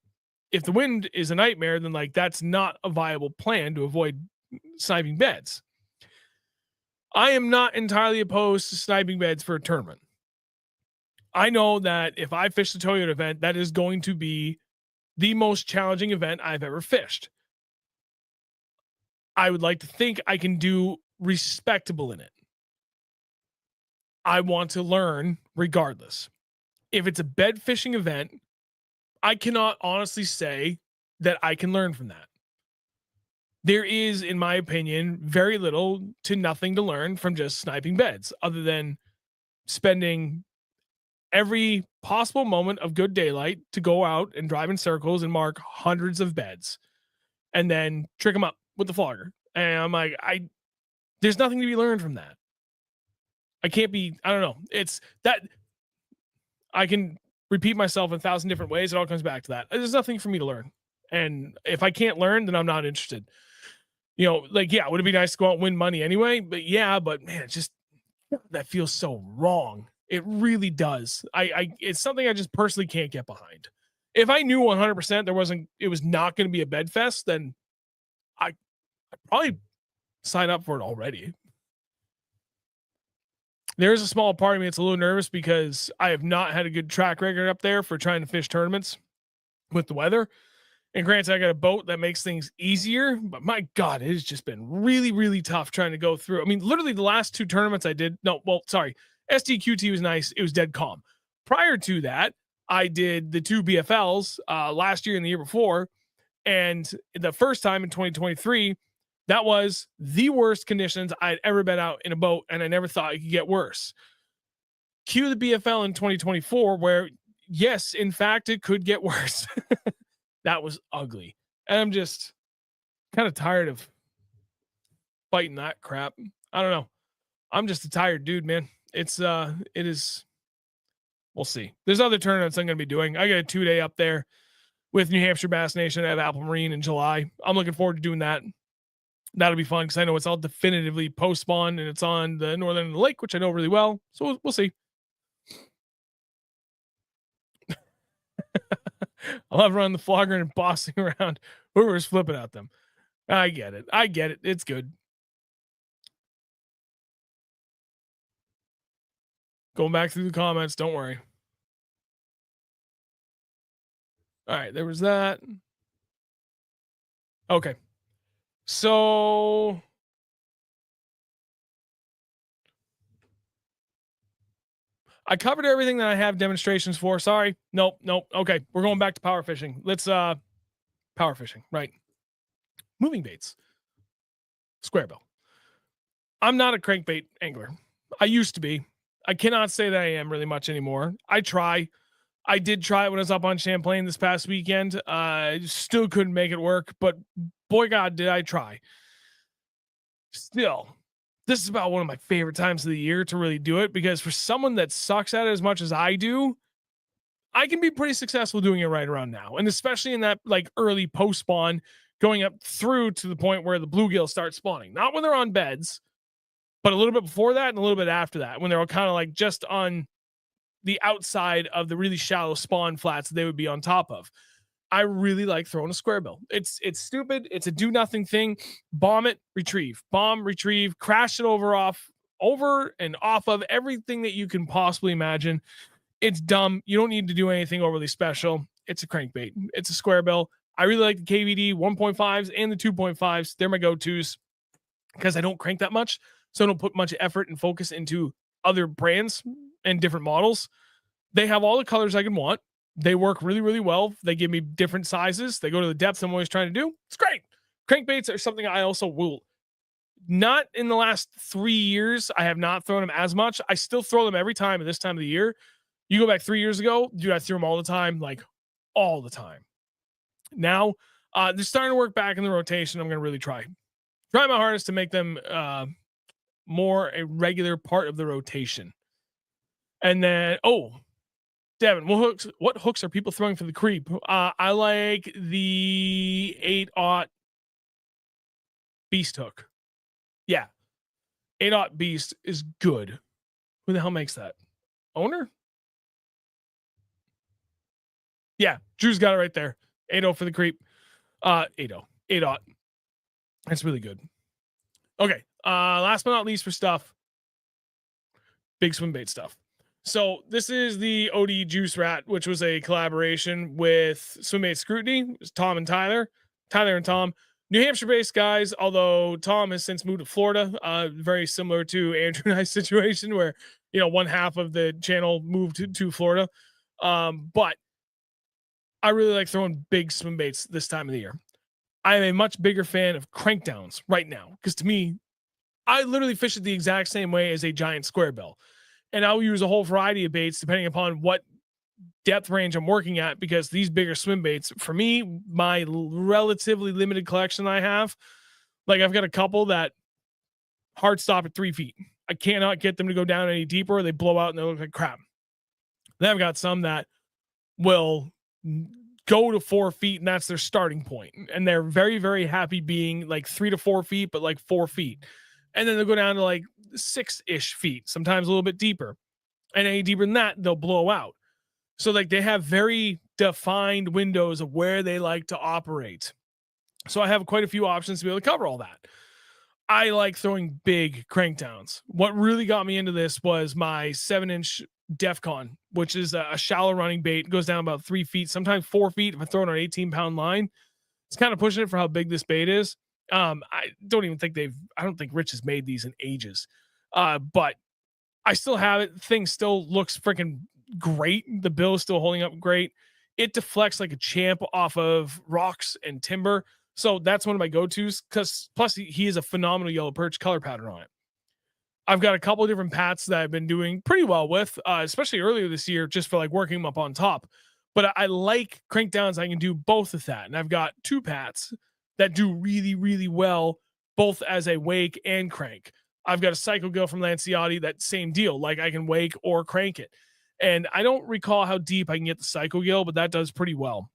A: if the wind is a nightmare, then like that's not a viable plan to avoid sniping beds. I am not entirely opposed to sniping beds for a tournament. I know that if I fish the Toyota event, that is going to be the most challenging event I've ever fished. I would like to think I can do respectable in it. I want to learn regardless. If it's a bed fishing event, I cannot honestly say that I can learn from that. There is, in my opinion, very little to nothing to learn from just sniping beds, other than spending every possible moment of good daylight to go out and drive in circles and mark hundreds of beds and then trick them up with the flogger. And I'm like, there's nothing to be learned from that. I don't know. It's that I can repeat myself in 1,000 different ways. It all comes back to that. There's nothing for me to learn. And if I can't learn, then I'm not interested. Would it be nice to go out and win money anyway? But man, it just, that feels so wrong. It really does. It's something I just personally can't get behind. If I knew 100% it was not going to be a bed fest, then I'd probably sign up for it already. There is a small part of me that's a little nervous because I have not had a good track record up there for trying to fish tournaments with the weather. And granted, I got a boat that makes things easier, but my God, it has just been really, really tough trying to go through. I mean, literally the last 2 tournaments I did, SDQT was nice. It was dead calm. Prior to that, I did the 2 BFLs last year and the year before. And the first time in 2023, that was the worst conditions I'd ever been out in a boat. And I never thought it could get worse. Cue the BFL in 2024, where, yes, in fact, it could get worse. That was ugly. And I'm just kind of tired of fighting that crap. I don't know. I'm just a tired dude, man. It is, we'll see. There's other tournaments I'm going to be doing. I got a 2-day up there with New Hampshire Bass Nation at Apple Marine in July. I'm looking forward to doing that. That'll be fun because I know it's all definitively post spawn and it's on the northern end of the lake, which I know really well. So we'll see. I love running the flogger and bossing around whoever's flipping at them. I get it. It's good. Going back through the comments. Don't worry. All right. There was that. Okay. So I covered everything that I have demonstrations for. Sorry. Nope. Okay. We're going back to power fishing. Let's power fishing. Right. Moving baits. Square bill. I'm not a crankbait angler. I used to be. I cannot say that I am really much anymore. I did try it when I was up on Champlain this past weekend. I still couldn't make it work, but boy, God, did I try. Still, this is about one of my favorite times of the year to really do it, because for someone that sucks at it as much as I do, I can be pretty successful doing it right around now. And especially in that like early post spawn, going up through to the point where the bluegill start spawning, not when they're on beds, but a little bit before that and a little bit after that, when they're kind of like just on the outside of the really shallow spawn flats they would be on top of. I really like throwing a square bill. It's stupid. It's a do nothing thing. Bomb it, retrieve, bomb, retrieve, crash it over and off of everything that you can possibly imagine. It's dumb. You don't need to do anything overly special. It's a crankbait. It's a square bill. I really like the KVD 1.5s and the 2.5s. They're my go-tos because I don't crank that much. So I don't put much effort and focus into other brands and different models. They have all the colors I can want. They work really, really well. They give me different sizes. They go to the depths I'm always trying to do. It's great. Crankbaits are something I also will. Not in the last 3 years. I have not thrown them as much. I still throw them every time at this time of the year. You go back 3 years ago, dude, I threw them all the time, like all the time. Now, they're starting to work back in the rotation. I'm going to really try my hardest to make them more a regular part of the rotation. And then, Devin, what hooks are people throwing for the creep? I like the 8/0 beast hook. Yeah. 8/0 beast is good. Who the hell makes that? Owner? Yeah, Drew's got it right there. 8/0 for the creep. 8/0. That's really good. Okay. Last but not least for stuff. Big swim bait stuff. So this is the OD Juice Rat, which was a collaboration with Swimbait Scrutiny. It was Tom and Tyler and Tom, New Hampshire-based guys. Although Tom has since moved to Florida, very similar to Andrew and I's situation, where one half of the channel moved to Florida. But I really like throwing big swim baits this time of the year. I am a much bigger fan of crankdowns right now, because to me, I literally fish it the exact same way as a giant square bill. And I'll use a whole variety of baits depending upon what depth range I'm working at, because these bigger swim baits, for me, my relatively limited collection I have, like I've got a couple that hard stop at 3 feet. I cannot get them to go down any deeper. They blow out and they look like crap. Then I've got some that will go to 4 feet, and that's their starting point. And they're very, very happy being like 3 to 4 feet, but like 4 feet. And then they'll go down to like 6-ish feet, sometimes a little bit deeper. And any deeper than that, they'll blow out. So like they have very defined windows of where they like to operate. So I have quite a few options to be able to cover all that. I like throwing big crankdowns. What really got me into this was my 7-inch Defcon, which is a shallow running bait. It goes down about 3 feet, sometimes 4 feet if I throw it on an 18-pound line. It's kind of pushing it for how big this bait is. I don't think Rich has made these in ages. But I still have it. Thing still looks freaking great. The bill is still holding up great. It deflects like a champ off of rocks and timber. So that's one of my go-tos, because plus he is a phenomenal yellow perch color pattern on it. I've got a couple of different pats that I've been doing pretty well with, especially earlier this year, just for like working them up on top. But I like crank downs. I can do both with that. And I've got two pats that do really, really well, both as a wake and crank. I've got a cycle gill from Lanciotti, that same deal. Like I can wake or crank it. And I don't recall how deep I can get the cycle gill, but that does pretty well.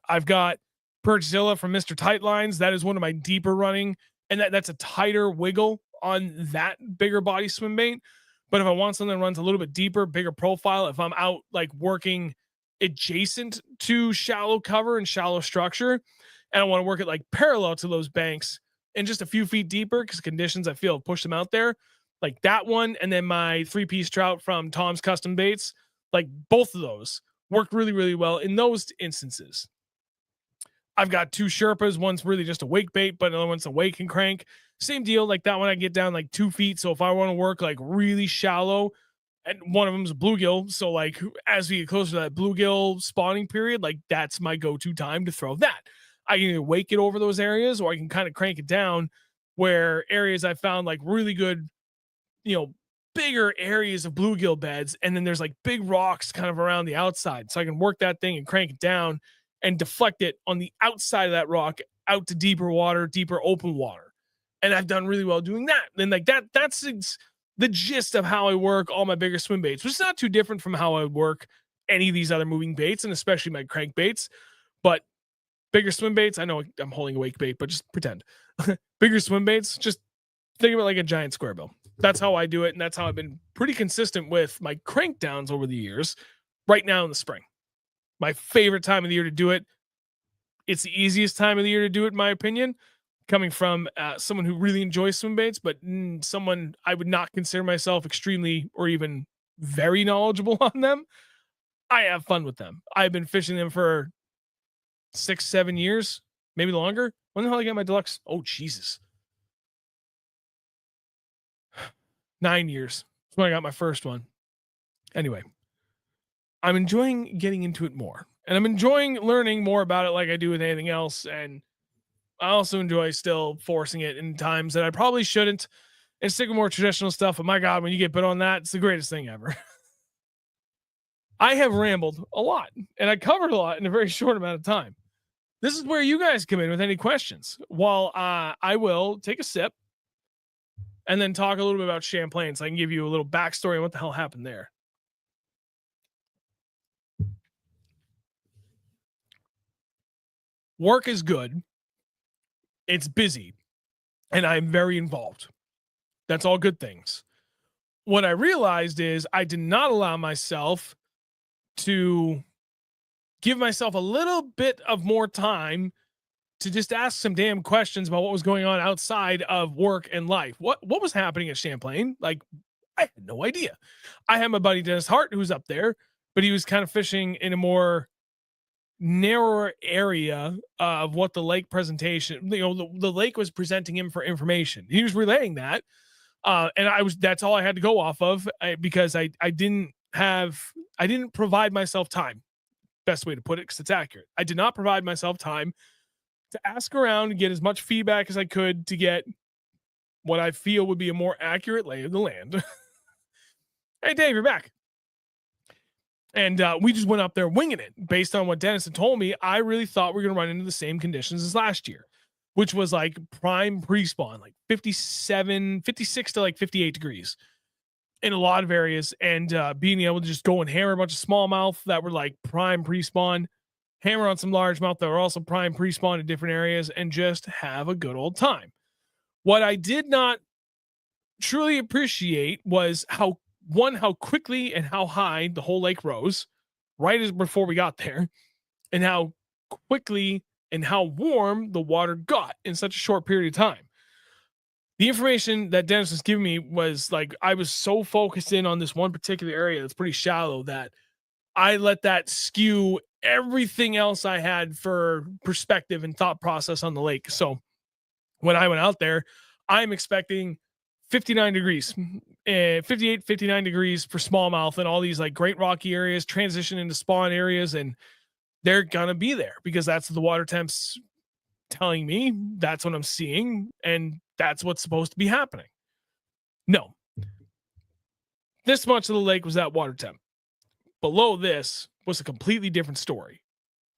A: I've got Perchzilla from Mr. Tightlines. That is one of my deeper running, and that's a tighter wiggle on that bigger body swim bait. But if I want something that runs a little bit deeper, bigger profile, if I'm out like working adjacent to shallow cover and shallow structure, and I want to work it like parallel to those banks and just a few feet deeper, because conditions I feel have pushed them out there, like that one, and then my 3-piece trout from Tom's Custom Baits, like both of those worked really, really well in those instances. I've got two Sherpas. One's really just a wake bait, but another one's a wake and crank. Same deal. Like that one, I get down like 2 feet. So if I want to work like really shallow, and one of them is a bluegill. So like as we get closer to that bluegill spawning period, like that's my go-to time to throw that. I can either wake it over those areas, or I can kind of crank it down where areas I found like really good, bigger areas of bluegill beds. And then there's like big rocks kind of around the outside. So I can work that thing and crank it down and deflect it on the outside of that rock out to deeper water, deeper open water. And I've done really well doing that. And like that's the gist of how I work all my bigger swim baits, which is not too different from how I work any of these other moving baits, and especially my crank baits. But bigger swim baits, I know I'm holding a wake bait, but just pretend. Bigger swim baits, just think of it like a giant square bill. That's how I do it. And that's how I've been pretty consistent with my crank downs over the years. Right now in the spring, my favorite time of the year to do it. It's the easiest time of the year to do it, in my opinion, coming from someone who really enjoys swim baits, but someone I would not consider myself extremely or even very knowledgeable on them. I have fun with them. I've been fishing them for 6-7 years, maybe longer. When the hell did I get my deluxe? Oh, Jesus. 9 years. That's when I got my first one. Anyway, I'm enjoying getting into it more, and I'm enjoying learning more about it like I do with anything else. And I also enjoy still forcing it in times that I probably shouldn't, and stick with more traditional stuff. But my God, when you get bit on that, it's the greatest thing ever. I have rambled a lot, and I covered a lot in a very short amount of time. This is where you guys come in with any questions. While I will take a sip and then talk a little bit about Champlain, so I can give you a little backstory on what the hell happened there. Work is good. It's busy, and I'm very involved. That's all good things. What I realized is I did not allow myself to give myself a little bit of more time to just ask some damn questions about what was going on outside of work and life. What was happening at Champlain? Like, I had no idea. I had my buddy Dennis Hart, who's up there, but he was kind of fishing in a more narrower area of what the lake presentation, the lake was presenting him for information. He was relaying that. And that's all I had to go off of, because I didn't provide myself time. Best way to put it, because it's accurate. I did not provide myself time to ask around and get as much feedback as I could to get what I feel would be a more accurate lay of the land. Hey, Dave, you're back. And we just went up there winging it based on what Dennis had told me. I really thought we were going to run into the same conditions as last year, which was like prime pre-spawn, like 56 to like 58 degrees in a lot of areas. And being able to just go and hammer a bunch of smallmouth that were like prime pre-spawn, hammer on some largemouth that were also prime pre-spawn in different areas, and just have a good old time. What I did not truly appreciate was how quickly and how high the whole lake rose right as before we got there, and how quickly and how warm the water got in such a short period of time. The information that Dennis was giving me was like, I was so focused in on this one particular area that's pretty shallow that I let that skew everything else I had for perspective and thought process on the lake. So when I went out there, I'm expecting 59 degrees, 58, 59 degrees for smallmouth and all these like great rocky areas transition into spawn areas. And they're going to be there because that's the water temps telling me, that's what I'm seeing. And that's what's supposed to be happening. No, this much of the lake was that water temp. Below this was a completely different story.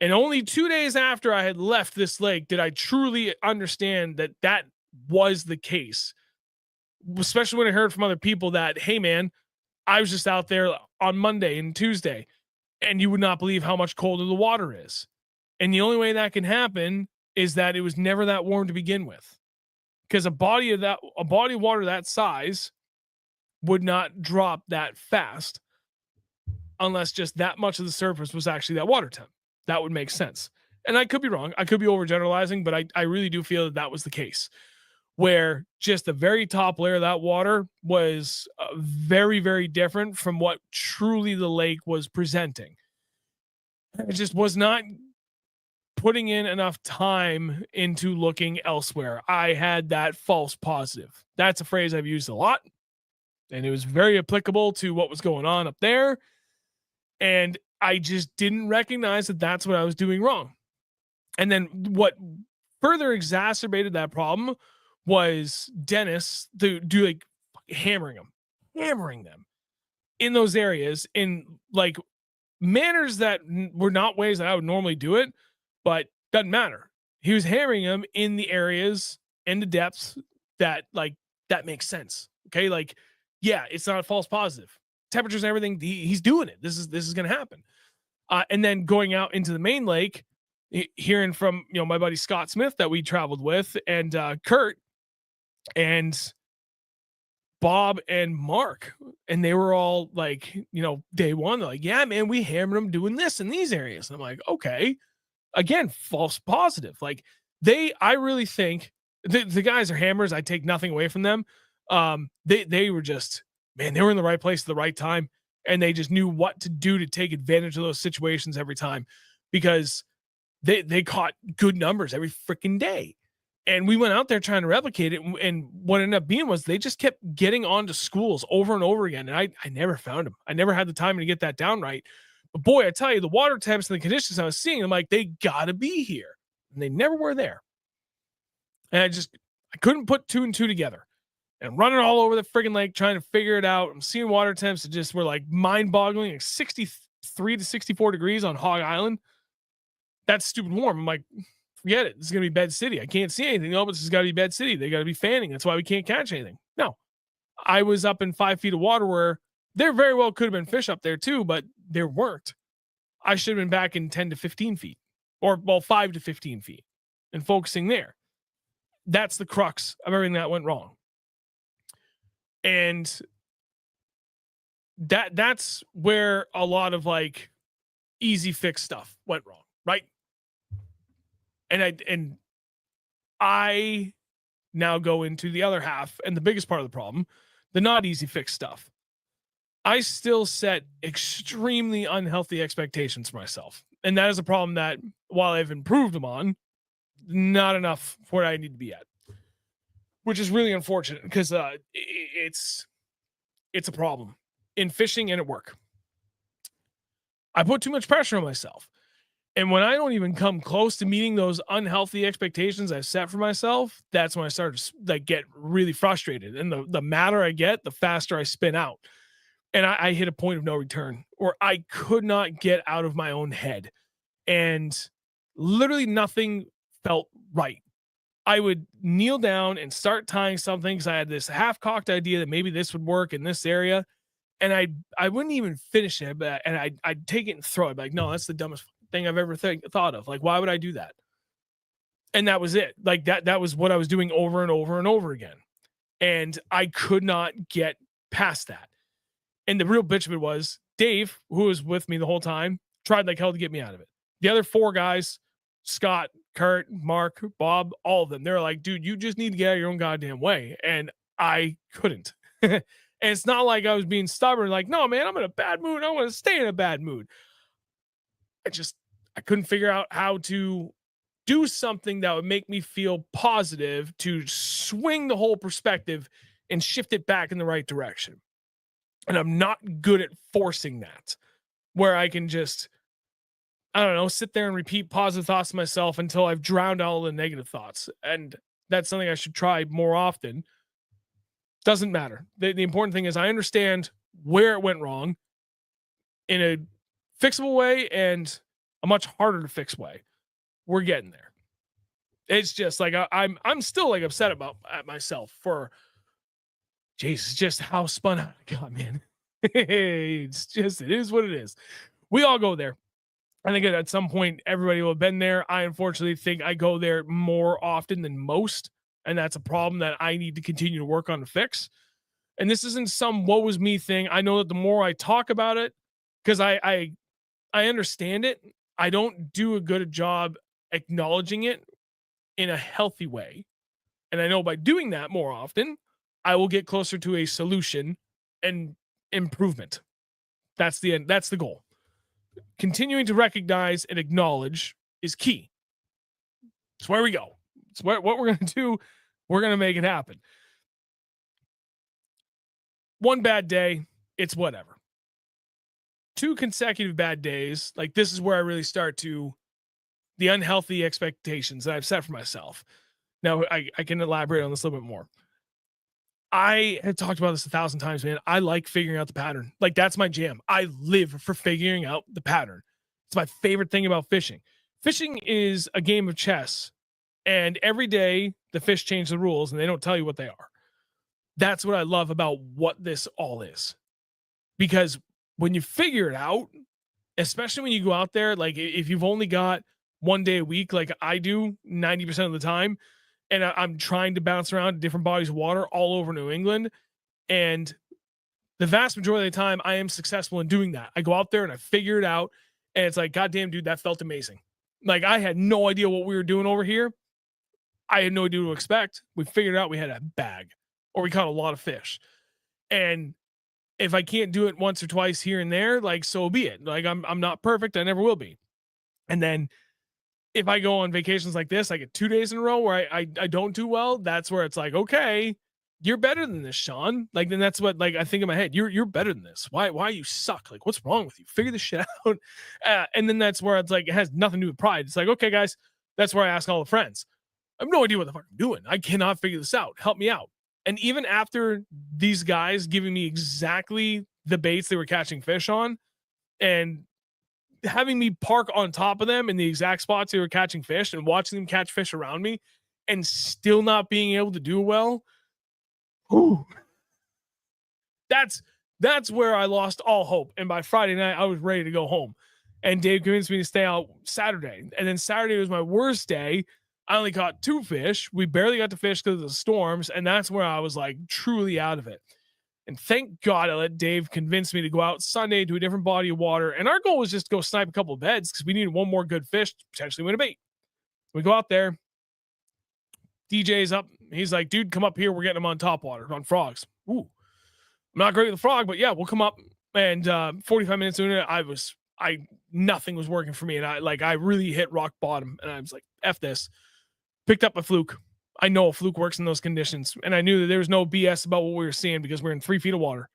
A: And only 2 days after I had left this lake did I truly understand that that was the case. Especially when I heard from other people that, hey man, I was just out there on Monday and Tuesday, and you would not believe how much colder the water is. And the only way that can happen is that it was never that warm to begin with. Because a body of water that size would not drop that fast unless just that much of the surface was actually that water temp. That would make sense. And I could be wrong. I could be overgeneralizing, but I really do feel that was the case, where just the very top layer of that water was very, very different from what truly the lake was presenting. It just was not putting in enough time into looking elsewhere. I had that false positive. That's a phrase I've used a lot, and it was very applicable to what was going on up there. And I just didn't recognize that that's what I was doing wrong. And then what further exacerbated that problem was Dennis do like hammering them in those areas in like manners that were not ways that I would normally do it, but doesn't matter. He was hammering them in the areas and the depths that like, that makes sense. Okay. Like, yeah, it's not a false positive. Temperatures and everything. He's doing it. This is going to happen. And then going out into the main lake, hearing from, my buddy Scott Smith that we traveled with, and Kurt and Bob and Mark, and they were all like, day one, they're like, yeah, man, we hammered them doing this in these areas. And I'm like, okay, again, false positive. Like I really think the guys are hammers. I take nothing away from them. They were just, man, they were in the right place at the right time. And they just knew what to do to take advantage of those situations every time, because they caught good numbers every freaking day. And we went out there trying to replicate it. And what ended up being was they just kept getting onto schools over and over again. And I never found them. I never had the time to get that down right. But boy, I tell you, the water temps and the conditions I was seeing, I'm like, they gotta be here. And they never were there. And I couldn't put two and two together. And running all over the friggin' lake trying to figure it out. I'm seeing water temps that just were like mind-boggling, like 63 to 64 degrees on Hog Island. That's stupid warm. I'm like, forget it. This is going to be Bed City. I can't see anything. No, but this has got to be Bed City. They got to be fanning. That's why we can't catch anything. No. I was up in 5 feet of water where there very well could have been fish up there too, but there weren't. I should have been back in 10 to 15 feet, or 5 to 15 feet, and focusing there. That's the crux of everything that went wrong. And that's where a lot of like easy fix stuff went wrong, right? And I now go into the other half, and the biggest part of the problem, the not easy fix stuff. I still set extremely unhealthy expectations for myself. And that is a problem that, while I've improved them on, not enough for where I need to be at, which is really unfortunate, because it's a problem in fishing and at work. I put too much pressure on myself. And when I don't even come close to meeting those unhealthy expectations I've set for myself, that's when I start to like get really frustrated. And the madder I get, the faster I spin out. And I hit a point of no return, or I could not get out of my own head. And literally nothing felt right. I would kneel down and start tying something because I had this half-cocked idea that maybe this would work in this area. And I wouldn't even finish it, and I'd take it and throw it. Like, no, that's the dumbest thing I've ever thought of. Like, why would I do that? And that was it. Like that was what I was doing over and over and over again. And I could not get past that. And the real bitch of it was Dave, who was with me the whole time, tried like hell to get me out of it. The other 4 guys, Scott, Kurt, Mark, Bob, all of them, they're like, dude, you just need to get out of your own goddamn way. And I couldn't. And it's not like I was being stubborn, like, no, man, I'm in a bad mood. I want to stay in a bad mood. I couldn't figure out how to do something that would make me feel positive to swing the whole perspective and shift it back in the right direction. And I'm not good at forcing that, where I can just, I don't know, sit there and repeat positive thoughts to myself until I've drowned out all the negative thoughts. And that's something I should try more often. Doesn't matter. The important thing is I understand where it went wrong in a fixable way and a much harder to fix way. We're getting there. It's just like I'm still like upset at myself for, Jesus, just how spun out I got, man. It's just, it is what it is. We all go there. I think at some point everybody will have been there. I unfortunately think I go there more often than most, and that's a problem that I need to continue to work on to fix. And this isn't some woe is me thing. I know that the more I talk about it, because I understand it, I don't do a good job acknowledging it in a healthy way. And I know by doing that more often, I will get closer to a solution and improvement. That's the end. That's the goal. Continuing to recognize and acknowledge is key. It's where we go. It's what we're going to do. We're going to make it happen. One bad day, it's whatever. 2 consecutive bad days, like this is where I really start to, the unhealthy expectations that I've set for myself. Now, I can elaborate on this a little bit more. I have talked about this 1,000 times, man. I like figuring out the pattern. Like, that's my jam. I live for figuring out the pattern. It's my favorite thing about fishing. Fishing is a game of chess, and every day the fish change the rules and they don't tell you what they are. That's what I love about what this all is. Because when you figure it out, especially when you go out there, like if you've only got one day a week, like I do 90% of the time, and I'm trying to bounce around different bodies of water all over New England. And the vast majority of the time, I am successful in doing that. I go out there and I figure it out. And it's like, goddamn, dude, that felt amazing. Like, I had no idea what we were doing over here. I had no idea what to expect. We figured out we had a bag, or we caught a lot of fish. And if I can't do it once or twice here and there, like, so be it. Like, I'm not perfect. I never will be. And then if I go on vacations like this, I get 2 days in a row where I don't do well. That's where it's like, okay, you're better than this, Sean. Like, then that's what, like, I think in my head, you're better than this. Why you suck? Like, what's wrong with you? Figure this shit out. And then that's where it's like, it has nothing to do with pride. It's like, okay, guys, that's where I ask all the friends. I have no idea what the fuck I'm doing. I cannot figure this out. Help me out. And even after these guys giving me exactly the baits they were catching fish on, and having me park on top of them in the exact spots they were catching fish and watching them catch fish around me and still not being able to do well. Whew, that's where I lost all hope. And by Friday night, I was ready to go home. And Dave convinced me to stay out Saturday. And then Saturday was my worst day. I only caught 2 fish. We barely got to fish because of the storms. And that's where I was like truly out of it. And thank God I let Dave convince me to go out Sunday to a different body of water. And our goal was just to go snipe a couple of beds because we needed one more good fish to potentially win a bait. We go out there. DJ's up. He's like, dude, come up here. We're getting them on top water, on frogs. Ooh, I'm not great with the frog, but yeah, we'll come up. And 45 minutes into it, nothing was working for me. And I really hit rock bottom. And I was like, F this. Picked up a fluke. I know a fluke works in those conditions. And I knew that there was no BS about what we were seeing because we're in 3 feet of water.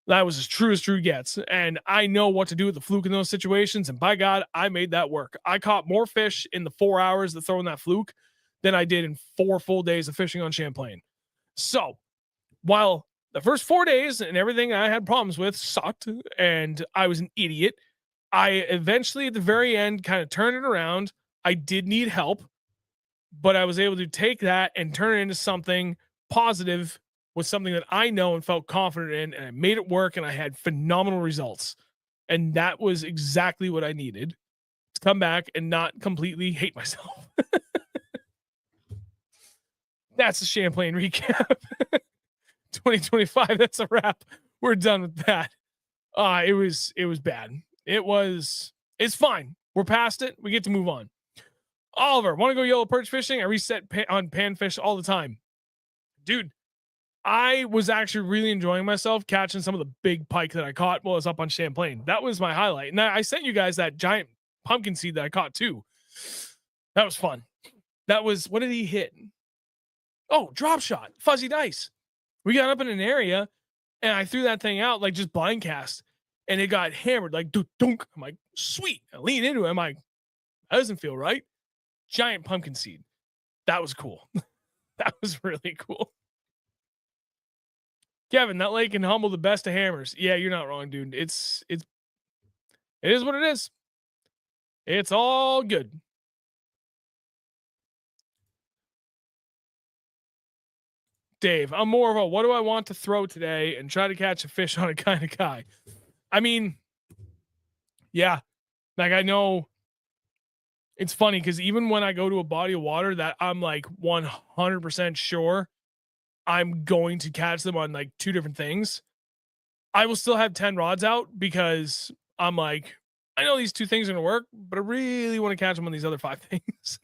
A: That was as true gets. And I know what to do with the fluke in those situations. And by God, I made that work. I caught more fish in the 4 hours of throwing that fluke than I did in 4 full days of fishing on Champlain. So while the first 4 days and everything I had problems with sucked and I was an idiot, I eventually at the very end kind of turned it around. I did need help, but I was able to take that and turn it into something positive with something that I know and felt confident in, and I made it work and I had phenomenal results. And that was exactly what I needed to come back and not completely hate myself. That's the Champlain recap. 2025. That's a wrap. We're done with that. It was bad. It's fine. We're past it. We get to move on. Oliver, want to go yellow perch fishing? I reset on panfish all the time. Dude, I was actually really enjoying myself catching some of the big pike that I caught while I was up on Champlain. That was my highlight. And I sent you guys that giant pumpkin seed that I caught too. That was fun. That was, what did he hit? Oh, drop shot, fuzzy dice. We got up in an area and I threw that thing out like just blind cast and it got hammered like dunk. I'm like, sweet. I lean into it. I'm like, that doesn't feel right. Giant pumpkin seed. That was cool. That was really cool. Kevin, that lake can humble the best of hammers. Yeah, you're not wrong, dude. It is what it is. It's all good. Dave, I'm more of a what do I want to throw today and try to catch a fish on it kind of guy. I mean, yeah, like I know it's funny because even when I go to a body of water that I'm like 100% sure I'm going to catch them on like two different things, I will still have 10 rods out because I'm like, I know these two things are going to work, but I really want to catch them on these other five things.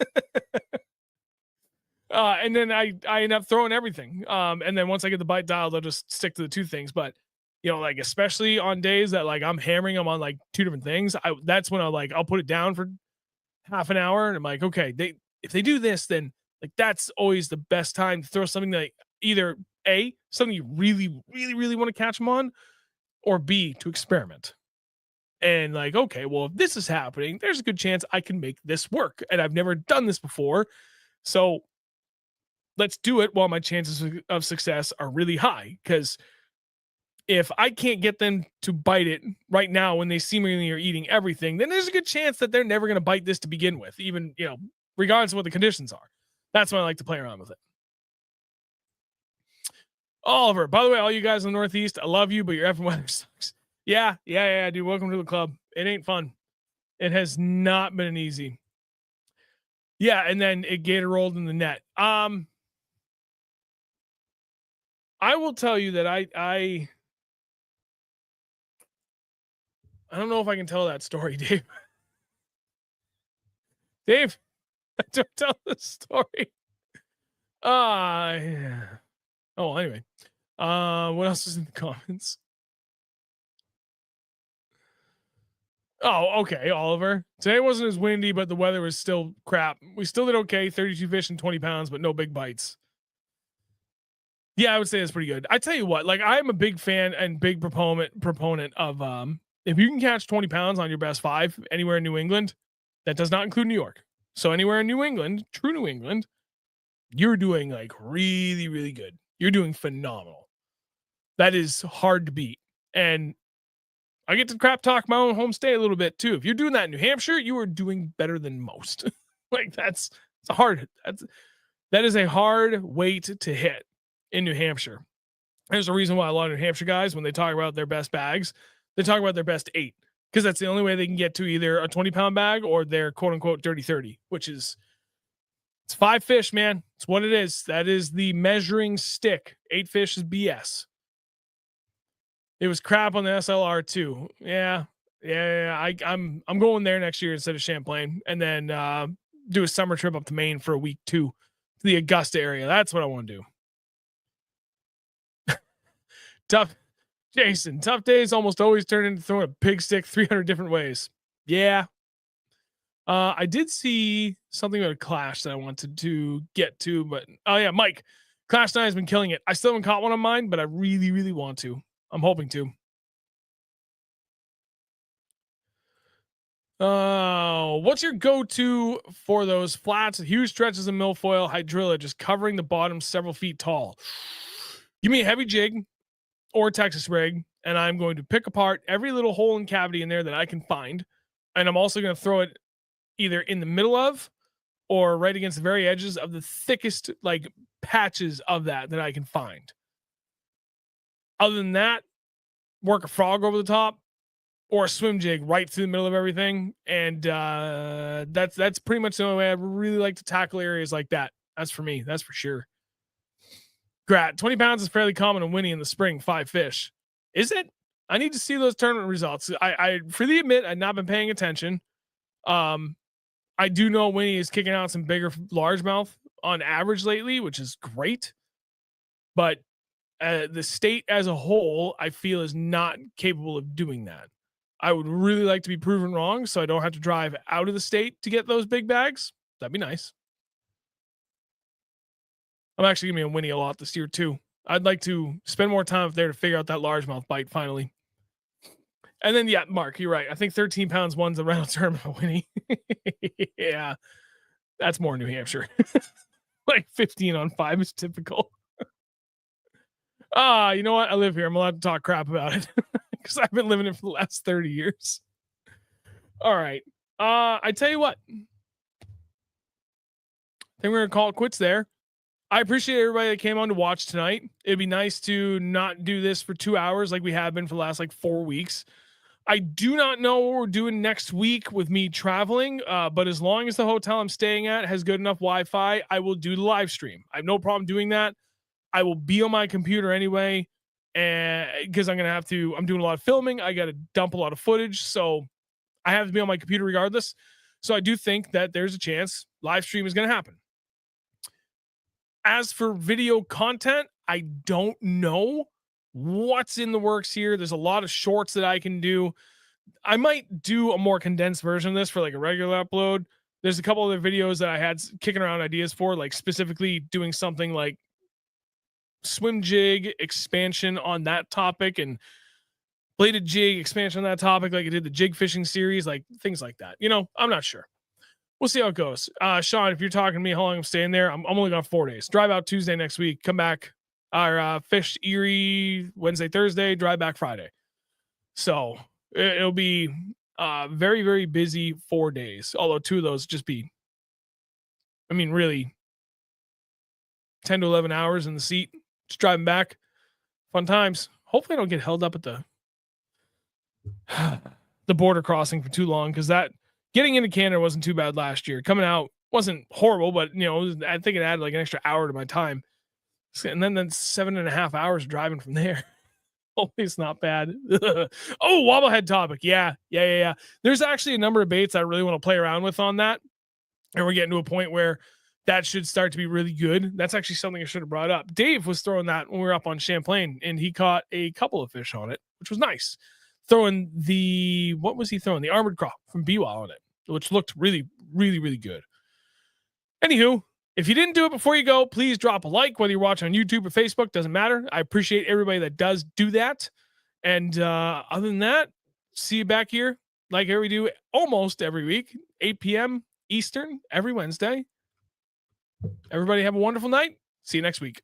A: And then I end up throwing everything. And then once I get the bite dialed, I'll just stick to the two things. But you know, like especially on days that like I'm hammering them on like two different things, that's when I'll put it down for half an hour and I'm like, okay, if they do this, then like that's always the best time to throw something like either A, something you really, really, really want to catch them on, or B, to experiment. And like, okay, well, if this is happening, there's a good chance I can make this work. And I've never done this before. So let's do it while my chances of success are really high. Because if I can't get them to bite it right now when they seemingly are eating everything, then there's a good chance that they're never going to bite this to begin with, even, you know, regardless of what the conditions are. That's why I like to play around with it. Oliver, by the way, all you guys in the Northeast, I love you, but your effing weather sucks. Yeah, dude. Welcome to the club. It ain't fun. It has not been easy. Yeah, and then it gator rolled in the net. I will tell you that I don't know if I can tell that story, Dave. Dave, don't tell the story. Yeah. Oh, anyway. What else is in the comments? Oh, okay, Oliver. Today wasn't as windy, but the weather was still crap. We still did okay. 32 fish and 20 pounds, but no big bites. Yeah, I would say that's pretty good. I tell you what, like I'm a big fan and big proponent of if you can catch 20 pounds on your best five anywhere in New England, that does not include New York. So anywhere in New England, true New England, you're doing like really, really good. You're doing phenomenal. That is hard to beat. And I get to crap talk my own home state a little bit too. If you're doing that in New Hampshire, you are doing better than most. Like that is a hard weight to hit in New Hampshire. There's a reason why a lot of New Hampshire guys, when they talk about their best bags, they talk about their best 8 because that's the only way they can get to either a 20-pound bag or their quote unquote dirty 30, which is it's 5 fish, man. It's what it is. That is the measuring stick. 8 fish is BS. It was crap on the SLR too. Yeah. I'm going there next year instead of Champlain, and then do a summer trip up to Maine for a week too, to the Augusta area. That's what I want to do. Tough, Jason. Tough days almost always turn into throwing a pig stick 300 different ways. Yeah. I did see something about a Clash that I wanted to get to, but oh yeah, Mike. Clash 9 has been killing it. I still haven't caught one on mine, but I really, really want to. I'm hoping to. What's your go-to for those flats, huge stretches of milfoil hydrilla, just covering the bottom several feet tall? Give me a heavy jig or Texas rig, and I'm going to pick apart every little hole and cavity in there that I can find, and I'm also going to throw it either in the middle of or right against the very edges of the thickest like patches of that I can find. Other than that, work a frog over the top or a swim jig right through the middle of everything. And that's pretty much the only way I really like to tackle areas like that. That's for me. That's for sure. Grat, 20 pounds is fairly common in Winnie in the spring, 5 fish. Is it? I need to see those tournament results. I freely admit I've not been paying attention. I do know Winnie is kicking out some bigger largemouth on average lately, which is great. But the state as a whole, I feel, is not capable of doing that. I would really like to be proven wrong so I don't have to drive out of the state to get those big bags. That'd be nice. I'm actually going to be in Winnie a lot this year too. I'd like to spend more time up there to figure out that largemouth bite finally. And then, yeah, Mark, you're right. I think 13 pounds one's a Reynolds tournament, Winnie. Yeah, that's more New Hampshire. Like 15 on 5 is typical. You know what? I live here. I'm allowed to talk crap about it because I've been living it for the last 30 years. All right. I tell you what. I think we're going to call it quits there. I appreciate everybody that came on to watch tonight. It'd be nice to not do this for 2 hours like we have been for the last like 4 weeks. I do not know what we're doing next week with me traveling, but as long as the hotel I'm staying at has good enough Wi-Fi, I will do the live stream. I have no problem doing that. I will be on my computer anyway, and because I'm doing a lot of filming. I got to dump a lot of footage, so I have to be on my computer regardless. So I do think that there's a chance live stream is going to happen. As for video content, I don't know what's in the works here. There's a lot of shorts that I can do. I might do a more condensed version of this for like a regular upload. There's a couple other videos that I had kicking around ideas for, like specifically doing something like swim jig expansion on that topic and bladed jig expansion on that topic, like I did the jig fishing series, like things like that. I'm not sure. We'll see how it goes. Sean, if you're talking to me, how long I'm staying there, I'm only gone 4 days. Drive out Tuesday next week, come back, fish Erie Wednesday, Thursday, drive back Friday. So it'll be very, very busy 4 days. Although 2 of those just be, really 10 to 11 hours in the seat, just driving back. Fun times. Hopefully I don't get held up at the border crossing for too long, because that getting into Canada wasn't too bad last year. Coming out wasn't horrible, but I think it added like an extra hour to my time. And then 7.5 hours driving from there. Hopefully it's not bad. Oh, wobblehead topic. Yeah. There's actually a number of baits I really want to play around with on that. And we're getting to a point where that should start to be really good. That's actually something I should have brought up. Dave was throwing that when we were up on Champlain, and he caught a couple of fish on it, which was nice. Throwing what was he throwing? The armored craw from Biwa on it, which looked really, really, really good. Anywho, if you didn't do it before you go, please drop a like, whether you're watching on YouTube or Facebook, doesn't matter. I appreciate everybody that does do that. And other than that, see you back here like we do almost every week, 8 p.m. Eastern, every Wednesday. Everybody have a wonderful night. See you next week.